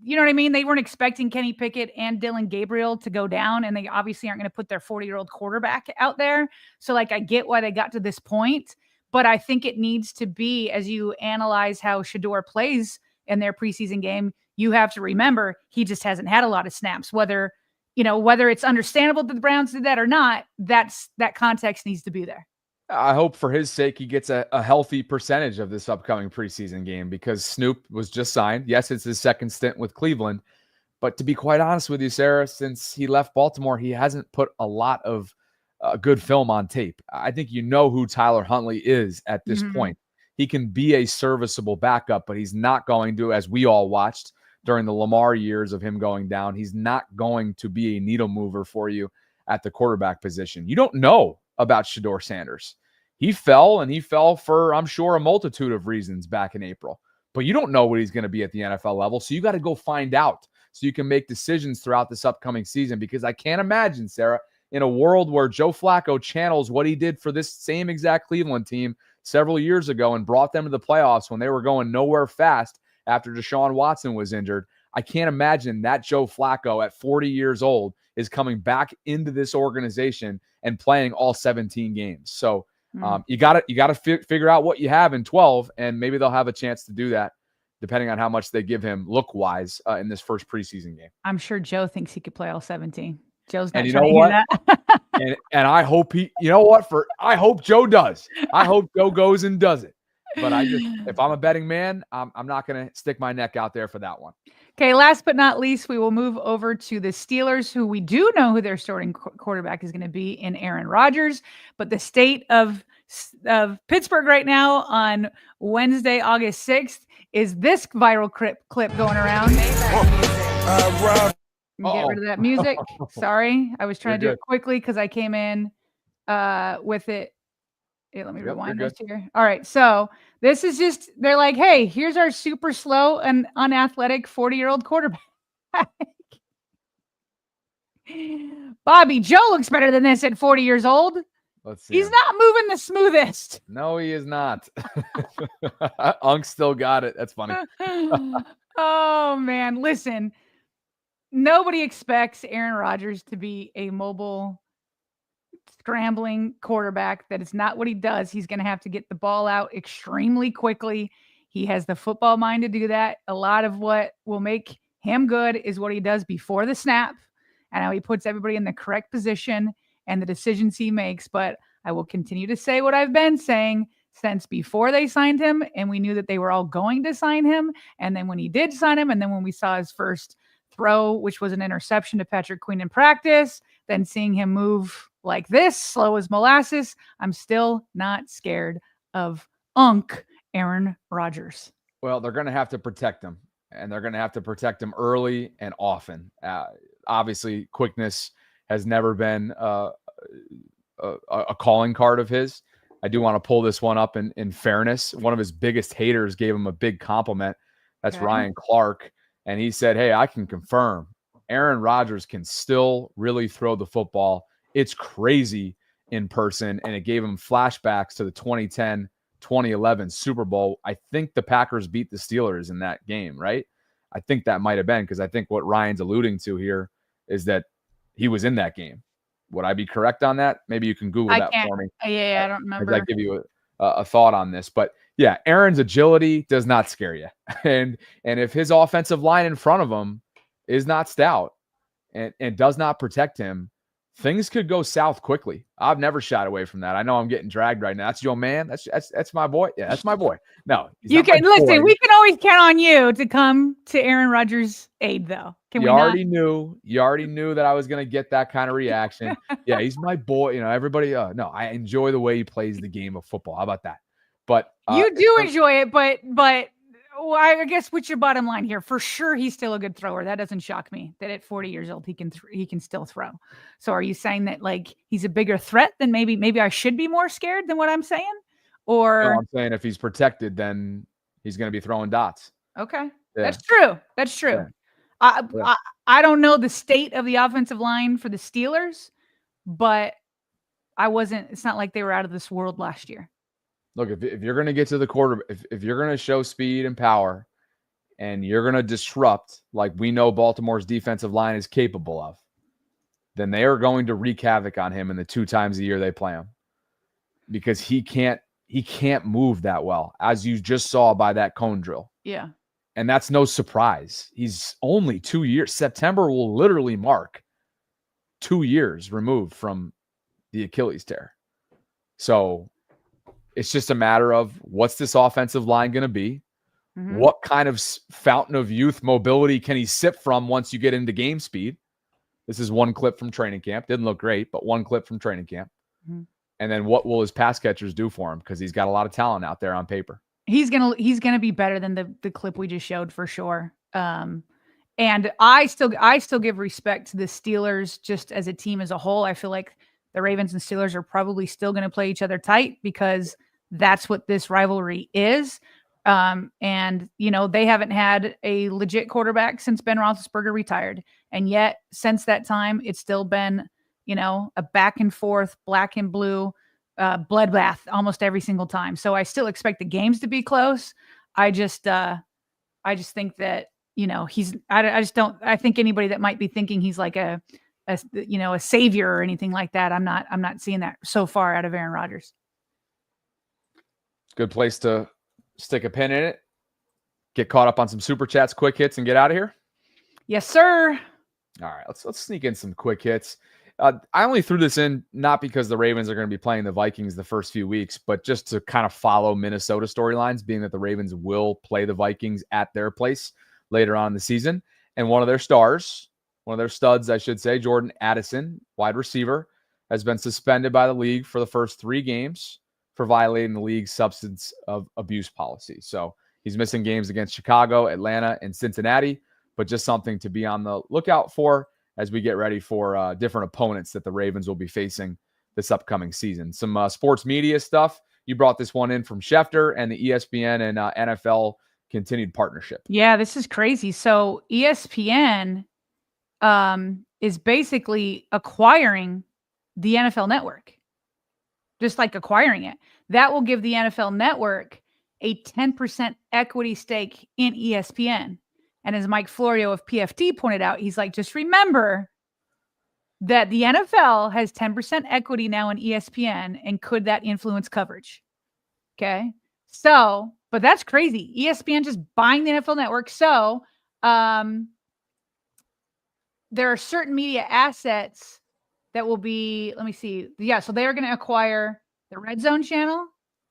you know what I mean? They weren't expecting Kenny Pickett and Dylan Gabriel to go down, and they obviously aren't going to put their 40-year-old quarterback out there. So, I get why they got to this point, but I think it needs to be, as you analyze how Shedeur plays in their preseason game, you have to remember he just hasn't had a lot of snaps. Whether it's understandable that the Browns did that or not, that context needs to be there. I hope for his sake he gets a healthy percentage of this upcoming preseason game, because Snoop was just signed. Yes, it's his second stint with Cleveland, but to be quite honest with you, Sarah, since he left Baltimore, he hasn't put a lot of good film on tape. I think you know who Tyler Huntley is at this point. He can be a serviceable backup, but he's not going to, as we all watched during the Lamar years of him going down, he's not going to be a needle mover for you at the quarterback position. You don't know about Shedeur Sanders. He fell for, I'm sure, a multitude of reasons back in April, but you don't know what he's going to be at the NFL level. So you got to go find out so you can make decisions throughout this upcoming season, because I can't imagine, Sarah, in a world where Joe Flacco channels what he did for this same exact Cleveland team several years ago and brought them to the playoffs when they were going nowhere fast after Deshaun Watson was injured. I can't imagine that Joe Flacco at 40 years old is coming back into this organization and playing all 17 games. So you got to figure out what you have in 12, and maybe they'll have a chance to do that depending on how much they give him look-wise in this first preseason game. I'm sure Joe thinks he could play all 17. Joe's not and you trying know to hear what? that. and I hope I hope Joe does. I hope Joe goes and does it. But if I'm a betting man, I'm not going to stick my neck out there for that one. Okay, last but not least, we will move over to the Steelers, who we do know who their starting quarterback is going to be in Aaron Rodgers. But the state of Pittsburgh right now on Wednesday, August 6th, is this viral clip going around. Get rid of that music. Sorry. I was trying to do it quickly because I came in with it. Hey, let me rewind this here. All right. So this is just, they're like, hey, here's our super slow and unathletic 40-year-old quarterback. Bobby Joe looks better than this at 40 years old. Let's see. He's not moving the smoothest. No, he is not. Unk still got it. That's funny. Oh, man. Listen, nobody expects Aaron Rodgers to be a mobile, scrambling quarterback. That is not what he does. He's going to have to get the ball out extremely quickly. He has the football mind to do that. A lot of what will make him good is what he does before the snap and how he puts everybody in the correct position and the decisions he makes. But I will continue to say what I've been saying since before they signed him, and we knew that they were all going to sign him. And then when he did sign him, and then when we saw his first throw, which was an interception to Patrick Queen in practice, then seeing him move like this, slow as molasses, I'm still not scared of Aaron Rodgers. Well, they're going to have to protect him, and they're going to have to protect him early and often. Obviously, quickness has never been a calling card of his. I do want to pull this one up in fairness. One of his biggest haters gave him a big compliment. That's Ryan Clark. And he said, hey, I can confirm Aaron Rodgers can still really throw the football. It's crazy in person. And it gave him flashbacks to the 2010-2011 Super Bowl. I think the Packers beat the Steelers in that game, right? I think that might have been, because I think what Ryan's alluding to here is that he was in that game. Would I be correct on that? Maybe you can Google that for me. Yeah, I don't remember. I give you a thought on this. But yeah, Aaron's agility does not scare you. And if his offensive line in front of him is not stout and does not protect him, things could go south quickly. I've never shied away from that. I know I'm getting dragged right now. That's your man. That's my boy. Yeah, that's my boy. No, you can listen. We can always count on you to come to Aaron Rodgers' aid, though. You already knew that I was going to get that kind of reaction. Yeah, he's my boy. You know, everybody. No, I enjoy the way he plays the game of football. How about that? But you do enjoy it, but well, I guess what's your bottom line here? For sure, he's still a good thrower. That doesn't shock me. That at 40 years old, he can still throw. So, are you saying that like he's a bigger threat than maybe I should be more scared than what I'm saying? Or no, I'm saying if he's protected, then he's going to be throwing dots. Okay, yeah. That's true. That's true. Yeah. I don't know the state of the offensive line for the Steelers, but it's not like they were out of this world last year. Look, if you're going to get to the quarter, if you're going to show speed and power and you're going to disrupt like we know Baltimore's defensive line is capable of, then they are going to wreak havoc on him in the 2 times a year they play him, because he can't move that well, as you just saw by that cone drill. Yeah. And that's no surprise. He's only 2 years. September will literally mark 2 years removed from the Achilles tear. So it's just a matter of what's this offensive line going to be? Mm-hmm. What kind of fountain of youth mobility can he sip from once you get into game speed? This is one clip from training camp. Didn't look great, but one clip from training camp. Mm-hmm. And then what will his pass catchers do for him? Because he's got a lot of talent out there on paper. He's gonna be better than the clip we just showed for sure. And I still give respect to the Steelers just as a team as a whole. I feel like the Ravens and Steelers are probably still going to play each other tight because that's what this rivalry is. And you know, they haven't had a legit quarterback since Ben Roethlisberger retired, and yet since that time, it's still been, you know, a back and forth, black and blue bloodbath almost every single time. So I still expect the games to be close. I just think that, you know, I think anybody that might be thinking he's like a savior or anything like that, I'm not seeing that so far out of Aaron Rodgers. Good place to stick a pin in it. Get caught up on some super chats, quick hits, and get out of here. Yes, sir. All right, let's sneak in some quick hits. I only threw this in not because the Ravens are going to be playing the Vikings the first few weeks, but just to kind of follow Minnesota storylines, being that the Ravens will play the Vikings at their place. later on in the season. And one of their studs, I should say, Jordan Addison, wide receiver, has been suspended by the league for the first 3 games for violating the league's substance of abuse policy. So he's missing games against Chicago, Atlanta, and Cincinnati, but just something to be on the lookout for as we get ready for different opponents that the Ravens will be facing this upcoming season. Some sports media stuff. You brought this one in from Schefter and the ESPN and NFL continued partnership. Yeah, this is crazy. So ESPN is basically acquiring the NFL Network, just like acquiring it. That will give the NFL Network a 10% equity stake in ESPN. And as Mike Florio of PFT pointed out, he's like, just remember that the NFL has 10% equity now in ESPN, and could that influence coverage? Okay. So, but that's crazy. ESPN just buying the NFL Network. So, there are certain media assets that will be, let me see. Yeah. So they are going to acquire the Red Zone channel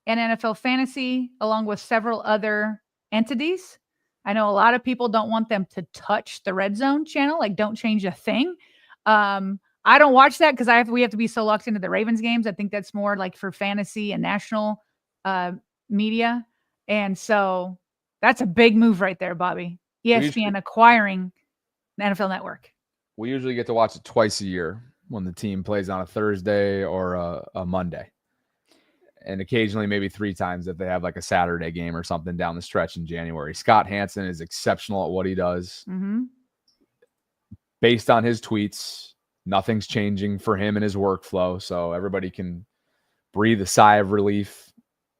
and NFL Fantasy, along with several other entities. I know a lot of people don't want them to touch the Red Zone channel, like don't change a thing. I don't watch that because we have to be so locked into the Ravens games. I think that's more like for fantasy and national media. And so that's a big move right there, Bobby. ESPN acquiring the NFL Network. We usually get to watch it twice a year when the team plays on a Thursday or a Monday. And occasionally maybe 3 times if they have like a Saturday game or something down the stretch in January. Scott Hansen is exceptional at what he does. Mm-hmm. Based on his tweets, nothing's changing for him in his workflow. So everybody can breathe a sigh of relief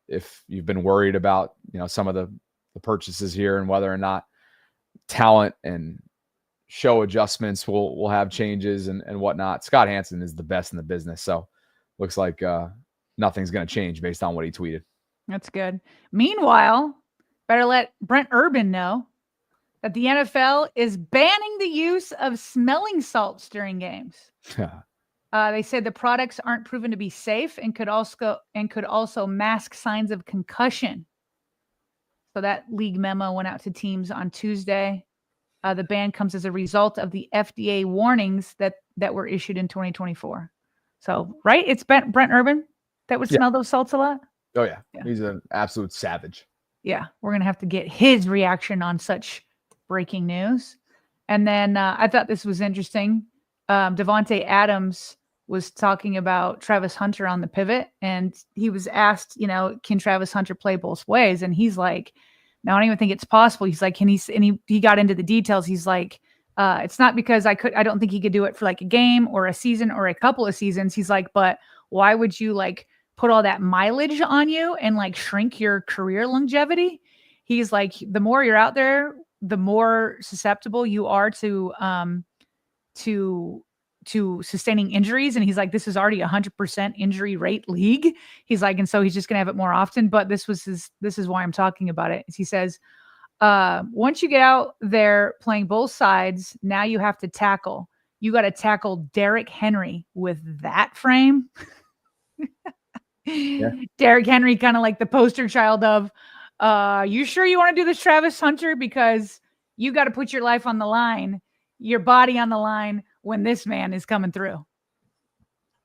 if you've been worried about, some of the purchases here and whether or not talent and show adjustments will have changes and whatnot. Scott Hansen is the best in the business. So looks like nothing's going to change based on what he tweeted. That's good. Meanwhile, better let Brent Urban know that the NFL is banning the use of smelling salts during games. They said the products aren't proven to be safe and could also mask signs of concussion. So that league memo went out to teams on Tuesday. The ban comes as a result of the FDA warnings that were issued in 2024. So, right? It's Brent Urban that would smell those salts a lot? Oh, yeah. He's an absolute savage. Yeah. We're going to have to get his reaction on such breaking news. And then I thought this was interesting. Devontae Adams was talking about Travis Hunter on the pivot, and he was asked, can Travis Hunter play both ways? And he's like, no, I don't even think it's possible. He's like, he got into the details. He's like, it's not because I don't think he could do it for like a game or a season or a couple of seasons. He's like, but why would you like put all that mileage on you and like shrink your career longevity? He's like, the more you're out there, the more susceptible you are to sustaining injuries. And he's like, this is already 100% injury rate league. He's like, and so he's just going to have it more often. But this is why I'm talking about it. He says, once you get out there playing both sides, now you have to tackle. You got to tackle Derrick Henry with that frame. Yeah. Derrick Henry, kind of like the poster child of, you sure you want to do this, Travis Hunter? Because you got to put your life on the line, your body on the line when this man is coming through.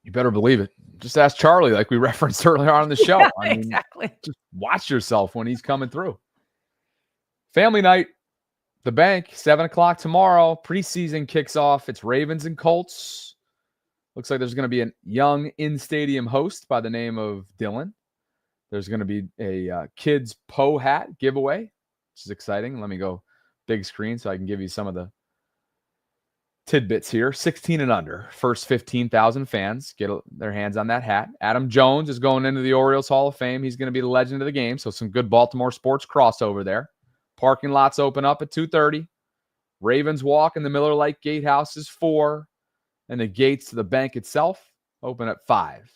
You better believe it. Just ask Charlie, like we referenced earlier on in the show. Yeah, I mean, exactly. Just watch yourself when he's coming through. Family night, the bank, 7:00 tomorrow. Preseason kicks off. It's Ravens and Colts. Looks like there's going to be a young in-stadium host by the name of Dylan. There's going to be a kids Poe hat giveaway, which is exciting. Let me go big screen so I can give you some of the tidbits here. 16 and under, first 15,000 fans get their hands on that hat. Adam Jones is going into the Orioles Hall of Fame. He's going to be the legend of the game, so some good Baltimore sports crossover there. Parking lots open up at 2:30. Ravens walk in the Miller Lite Gatehouse is 4. And the gates to the bank itself open at 5.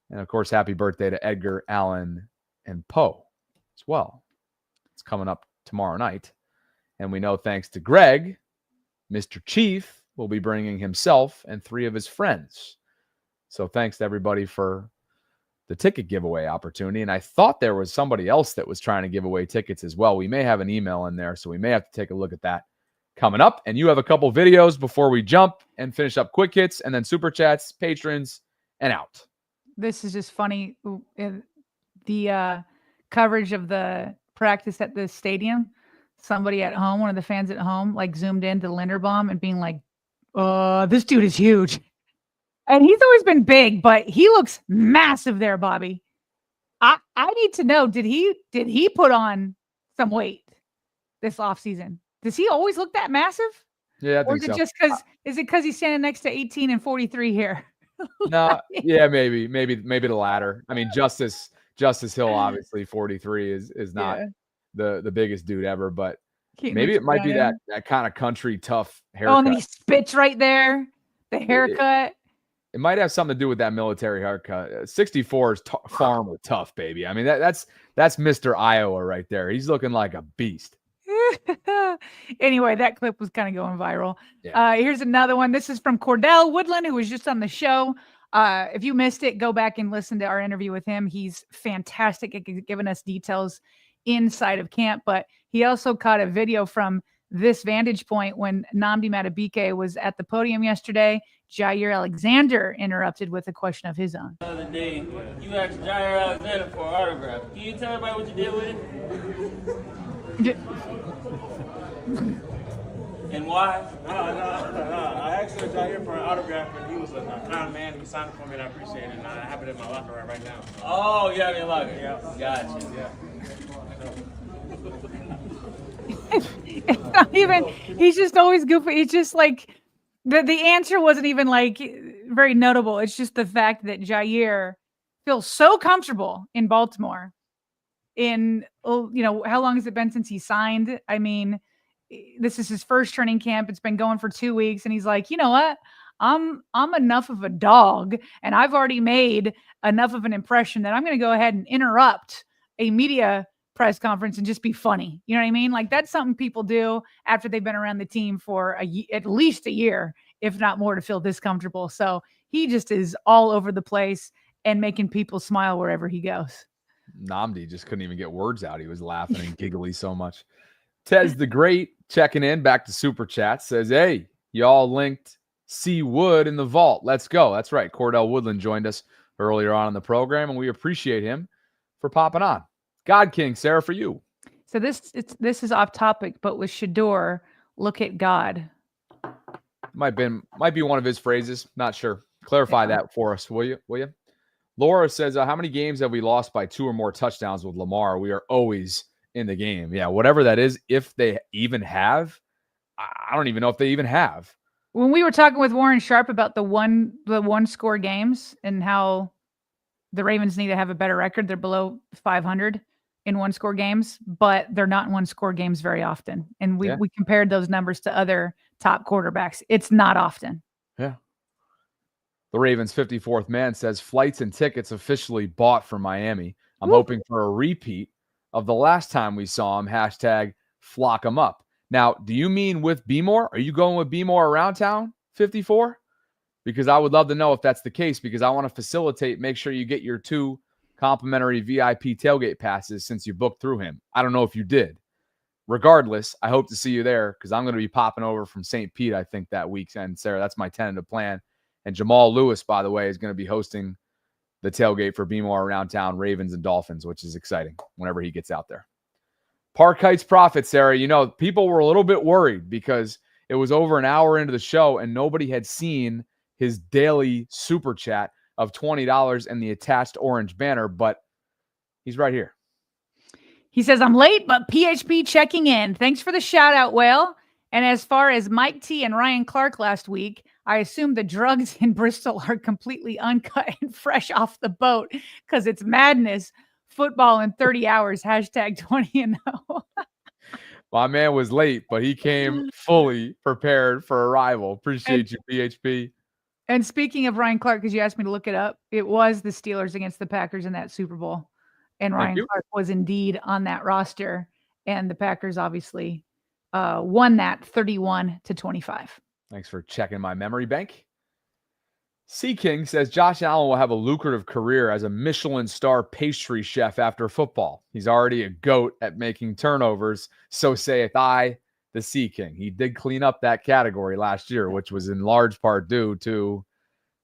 And, of course, happy birthday to Edgar, Allen, and Poe as well. It's coming up tomorrow night. And we know thanks to Greg, Mr. Chief will be bringing himself and 3 of his friends. So thanks to everybody for the ticket giveaway opportunity. And I thought there was somebody else that was trying to give away tickets as well. We may have an email in there, so we may have to take a look at that coming up. And you have a couple videos before we jump and finish up quick hits and then super chats, patrons, and out. This is just funny. The coverage of the practice at the stadium, somebody at home, one of the fans at home, like zoomed into Linderbaum and being like, this dude is huge. And he's always been big, but he looks massive there, Bobby. I need to know, did he put on some weight this offseason? Does he always look that massive? Yeah, I think or is it so. just is it because he's standing next to 18 and 43 here? No, yeah, maybe the latter. I mean, Justice Hill, obviously 43 is not the biggest dude ever, but maybe it might be that kind of country tough haircut. Oh, and then he spits right there. The haircut. It might have something to do with that military haircut. 64 is farm with tough, baby. I mean, that's Mr. Iowa right there. He's looking like a beast. Anyway, that clip was kind of going viral. Yeah. Here's another one. This is from Cordell Woodland, who was just on the show. If you missed it, go back and listen to our interview with him. He's fantastic at giving us details inside of camp, but he also caught a video from this vantage point when Nnamdi Madubuike was at the podium yesterday. Jair Alexander interrupted with a question of his own. The other day, you asked Jair Alexander for an autograph. Can you tell everybody what you did with it? And why? No. I asked Jair for an autograph, and he was a kind man. He signed it for me, and I appreciate it. And I have it in my locker right now. Oh, you have it in your locker? Yeah. Gotcha. Yeah. It's not even, he's just always goofy. He's just like, the answer wasn't even like very notable. It's just the fact that Jair feels so comfortable in Baltimore. In, how long has it been since he signed? I mean, this is his first training camp. It's been going for 2 weeks. And he's like, you know what? I'm enough of a dog, and I've already made enough of an impression that I'm going to go ahead and interrupt a media press conference and just be funny. You know what I mean? Like, that's something people do after they've been around the team for at least a year, if not more, to feel this comfortable. So he just is all over the place and making people smile wherever he goes. Nnamdi just couldn't even get words out. He was laughing and giggly so much. Tez the Great checking in back to Super Chat says, hey, y'all linked C. Wood in the vault. Let's go. That's right. Cordell Woodland joined us earlier on in the program, and we appreciate him for popping on. God King, Sarah, for you. So this is off topic, but with Shador, look at God. Might be one of his phrases. Not sure. Clarify that for us, will you? Laura says, how many games have we lost by 2 or more touchdowns with Lamar? We are always in the game. Yeah, whatever that is, if they even have, I don't even know if they even have. When we were talking with Warren Sharp about the one score games and how the Ravens need to have a better record, they're below 500 in 1 score games, but they're not in 1 score games very often. And we compared those numbers to other top quarterbacks. It's not often. Yeah. The Ravens 54th man says flights and tickets officially bought for Miami. I'm hoping for a repeat of the last time we saw him. Hashtag flock him up. Now, do you mean with B-More? Are you going with B-More around town 54? Because I would love to know if that's the case, because I want to facilitate, make sure you get your 2 complimentary VIP tailgate passes since you booked through him. I don't know if you did. Regardless, I hope to see you there because I'm going to be popping over from St. Pete, I think, that weekend. Sarah, that's my tentative plan. And Jamal Lewis, by the way, is going to be hosting the tailgate for B-More around town, Ravens and Dolphins, which is exciting whenever he gets out there. Park Heights Profit, Sarah, people were a little bit worried because it was over an hour into the show and nobody had seen his daily super chat of $20 and the attached orange banner, but he's right here. He says, I'm late, but PHP checking in. Thanks for the shout out, Whale. And as far as Mike T and Ryan Clark last week, I assume the drugs in Bristol are completely uncut and fresh off the boat because it's madness. Football in 30 hours, hashtag 20-0. My man was late, but he came fully prepared for arrival. Appreciate you, PHP. And speaking of Ryan Clark, because you asked me to look it up, it was the Steelers against the Packers in that Super Bowl. And Ryan Clark was indeed on that roster. And the Packers obviously won that 31-25. Thanks for checking my memory bank. C King says Josh Allen will have a lucrative career as a Michelin star pastry chef after football. He's already a GOAT at making turnovers. So saith I, the C King. He did clean up that category last year, which was in large part due to,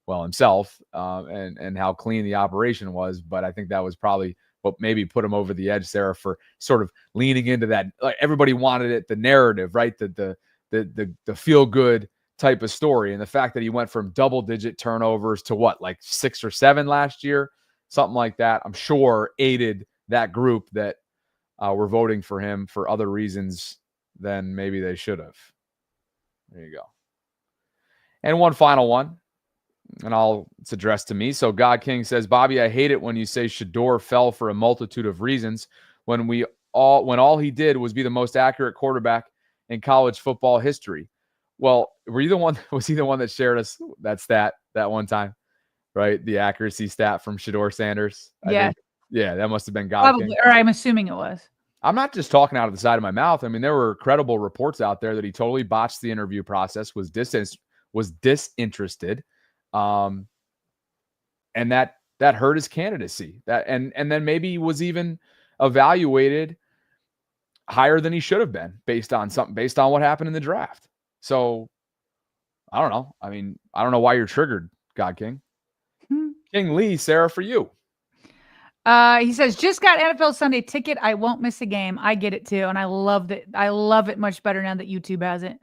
well, himself and how clean the operation was. But I think that was probably what maybe put him over the edge, Sarah, for sort of leaning into that. Like everybody wanted it, the narrative, right? The feel good type of story. And the fact that he went from double-digit turnovers to what, like 6 or 7 last year, something like that, I'm sure aided that group that were voting for him for other reasons than maybe they should have. There you go. And one final one, and it's addressed to me. So God King says, Bobby, I hate it when you say Shador fell for a multitude of reasons when all he did was be the most accurate quarterback in college football history. Well, was he the one that shared us that stat that one time, right? The accuracy stat from Shador Sanders. Yeah. Yeah, that must have been God Probably, King. or I'm assuming it was. I'm not just talking out of the side of my mouth. I mean, there were credible reports out there that he totally botched the interview process, was disinterested, and that hurt his candidacy. And then maybe he was even evaluated higher than he should have been based on what happened in the draft. So I don't know. I mean, I don't know why you're triggered, God King. King Lee, Sarah, for you. He says, just got NFL Sunday ticket. I won't miss a game. I get it too. And I loved it. I love it much better now that YouTube has it.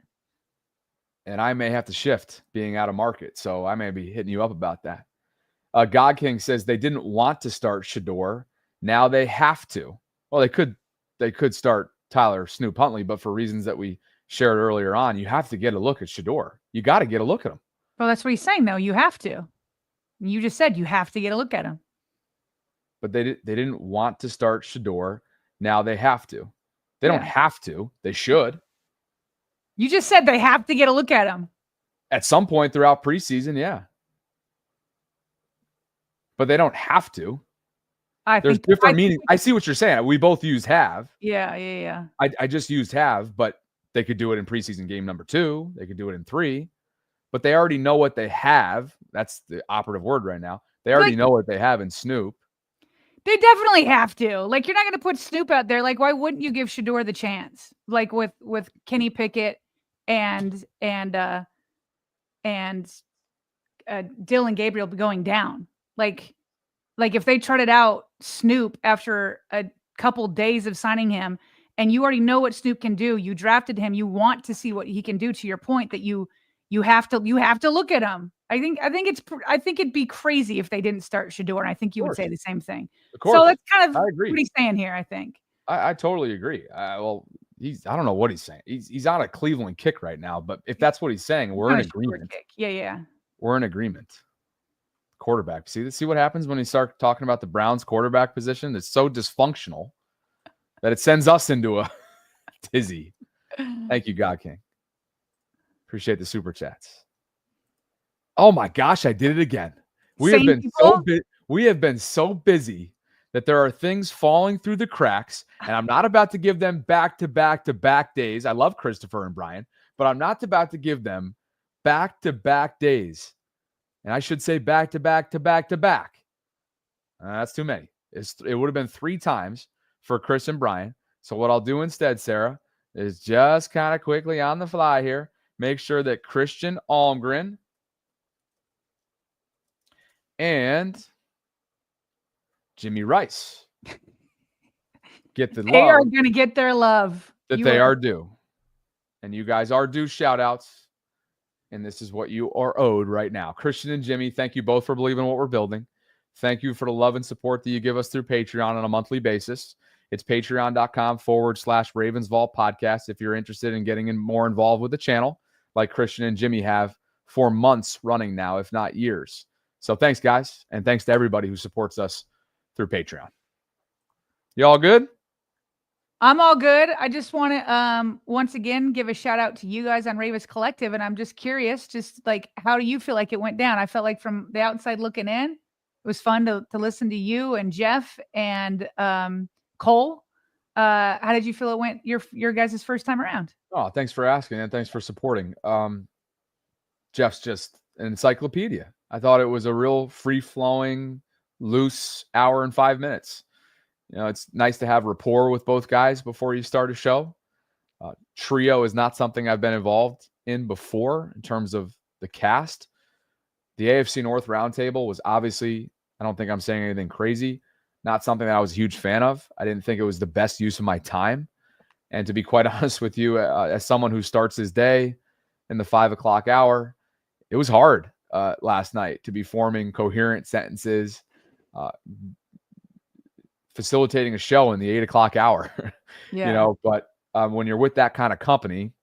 And I may have to shift being out of market. So I may be hitting you up about that. God King says they didn't want to start Shador. Now they have to. Well, they could start Tyler Snoop Huntley, but for reasons that we shared earlier on, you have to get a look at Shador. You got to get a look at him. Well, that's what he's saying, though. You have to. You just said you have to get a look at him. But they didn't want to start Shador. Now they have to. They don't have to. They should. You just said they have to get a look at him. At some point throughout preseason, yeah. But they don't have to. There's different meaning. I see what you're saying. We both use have. Yeah. I just used have, but they could do it in preseason game number 2. They could do it in 3. But they already know what they have. That's the operative word right now. They already know what they have in Snoop. They definitely have to. Like, you're not going to put Snoop out there. Like, why wouldn't you give Shador the chance? Like with Kenny Pickett and Dylan Gabriel going down. Like if they trotted out Snoop after a couple days of signing him, and you already know what Snoop can do, you drafted him, you want to see what he can do. To your point, that you have to look at him. I think it'd be crazy if they didn't start Shador, and I think you would say the same thing. Of course. So that's kind of I agree. what he's saying here. I think. I totally agree. Well, I don't know what he's saying. He's on a Cleveland kick right now, but if that's what he's saying, we're in agreement. Yeah. We're in agreement. Quarterback. See what happens when you start talking about the Browns quarterback position? It's so dysfunctional that it sends us into a tizzy. Thank you, God King. Appreciate the super chats. Oh my gosh, I did it again. We have been so busy that there are things falling through the cracks, and I'm not about to give them back-to-back days. I love Christopher and Brian, but I'm not about to give them back-to-back days. And I should say back-to-back-to-back-to-back. That's too many. It would have been 3 times for Chris and Brian. So what I'll do instead, Sarah, is just kind of quickly on the fly here, make sure that Christian Almgren and Jimmy Rice get the love. They are going to get their love. That they are due. And you guys are due shout-outs. And this is what you are owed right now. Christian and Jimmy, thank you both for believing in what we're building. Thank you for the love and support that you give us through Patreon on a monthly basis. It's patreon.com/RavensVault podcast if you're interested in getting more involved with the channel, like Christian and Jimmy have for months running now, if not years. So thanks, guys. And thanks to everybody who supports us through Patreon. You all good? I'm all good. I just want to once again give a shout out to you guys on Ravens Collective, and I'm just curious, just like, how do you feel like it went down? I felt like from the outside looking in, it was fun to listen to you and Jeff and Cole. How did you feel it went your guys' first time around? Oh, thanks for asking and thanks for supporting. Jeff's just an encyclopedia. I thought it was a real free-flowing, loose hour and 5 minutes. It's nice to have rapport with both guys before you start a show. Trio is not something I've been involved in before in terms of the cast. The AFC North Roundtable was obviously, I don't think I'm saying anything crazy, not something that I was a huge fan of. I didn't think it was the best use of my time. And to be quite honest with you, as someone who starts his day in the 5 o'clock hour, it was hard last night to be forming coherent sentences, facilitating a show in the 8 o'clock hour. Yeah. But when you're with that kind of company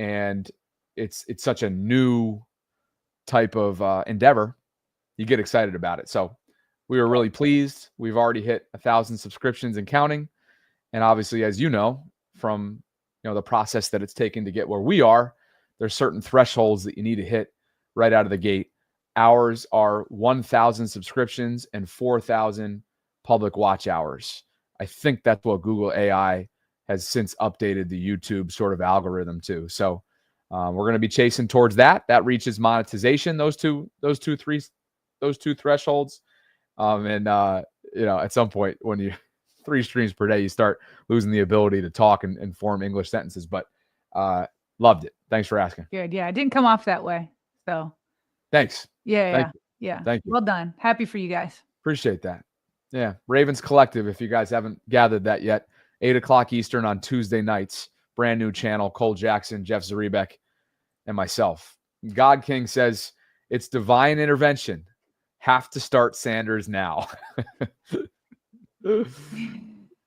and it's such a new type of endeavor, you get excited about it. So we were really pleased. We've already hit 1,000 subscriptions and counting. And obviously, as you know, from the process that it's taken to get where we are, there's certain thresholds that you need to hit right out of the gate. Ours are 1,000 subscriptions and 4,000 public watch hours. I think that's what Google AI has since updated the YouTube sort of algorithm to. So we're going to be chasing towards that. That reaches monetization. Those two thresholds. At some point when you 3 streams per day, you start losing the ability to talk and form English sentences. But loved it. Thanks for asking. Good. Yeah, it didn't come off that way. So thanks. Yeah. Thank you. Well done. Happy for you guys. Appreciate that. Yeah. Ravens Collective, if you guys haven't gathered that yet, 8 o'clock Eastern on Tuesday nights. Brand new channel. Cole Jackson, Jeff Zaribek, and myself. God King says, it's divine intervention. Have to start Sanders now. God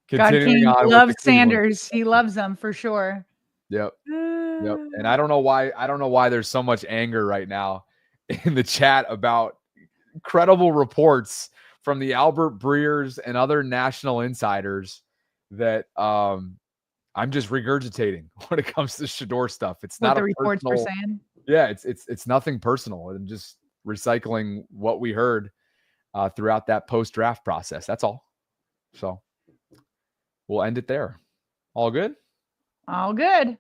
King loves Sanders. He loves them for sure. Yep. And I don't know why there's so much anger right now in the chat about credible reports from the Albert Breers and other national insiders that I'm just regurgitating when it comes to Shador stuff. It's what not the a reports personal, were saying. Yeah, it's nothing personal. I'm just recycling what we heard throughout that post-draft process. That's all. So we'll end it there. All good? All good.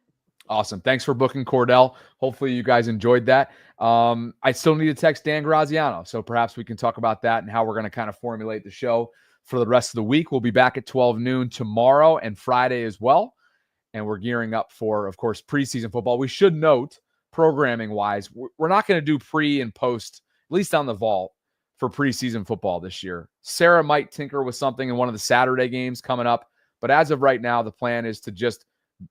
Awesome. Thanks for booking, Cordell. Hopefully you guys enjoyed that. I still need to text Dan Graziano, so perhaps we can talk about that and how we're going to kind of formulate the show for the rest of the week. We'll be back at 12 noon tomorrow and Friday as well. And we're gearing up for, of course, preseason football. We should note, programming-wise, we're not going to do pre and post, at least on the vault, for preseason football this year. Sarah might tinker with something in one of the Saturday games coming up. But as of right now, the plan is to just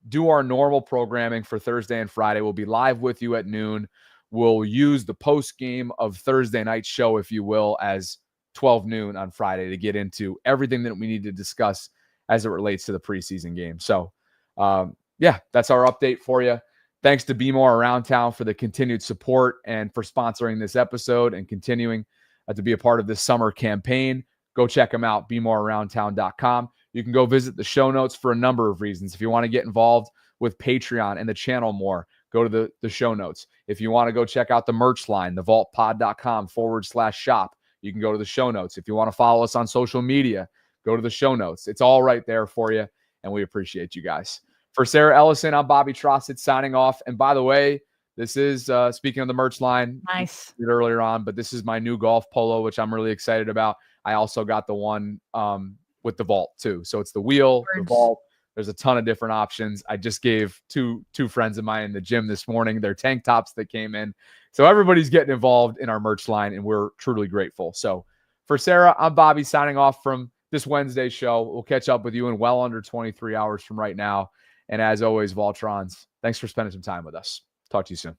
do our normal programming for Thursday and Friday. We'll be live with you at noon. We'll use the post game of Thursday night show, if you will, as 12 noon on Friday to get into everything that we need to discuss as it relates to the preseason game. So, that's our update for you. Thanks to Be More Around Town for the continued support and for sponsoring this episode and continuing to be a part of this summer campaign. Go check them out, BeMoreAroundTown.com. You can go visit the show notes for a number of reasons. If you want to get involved with Patreon and the channel more, go to the show notes. If you want to go check out the merch line, thevaultpod.com/shop, you can go to the show notes. If you want to follow us on social media, go to the show notes. It's all right there for you, and we appreciate you guys. For Sarah Ellison, I'm Bobby Trossett signing off. And by the way, this is, speaking of the merch line, nice earlier on, but this is my new golf polo, which I'm really excited about. I also got the one with the vault too. So it's the wheel, the vault. There's a ton of different options. I just gave two friends of mine in the gym this morning their tank tops that came in. So everybody's getting involved in our merch line, and we're truly grateful. So for Sarah, I'm Bobby signing off from this Wednesday show. We'll catch up with you in well under 23 hours from right now. And as always, Voltrons, thanks for spending some time with us. Talk to you soon.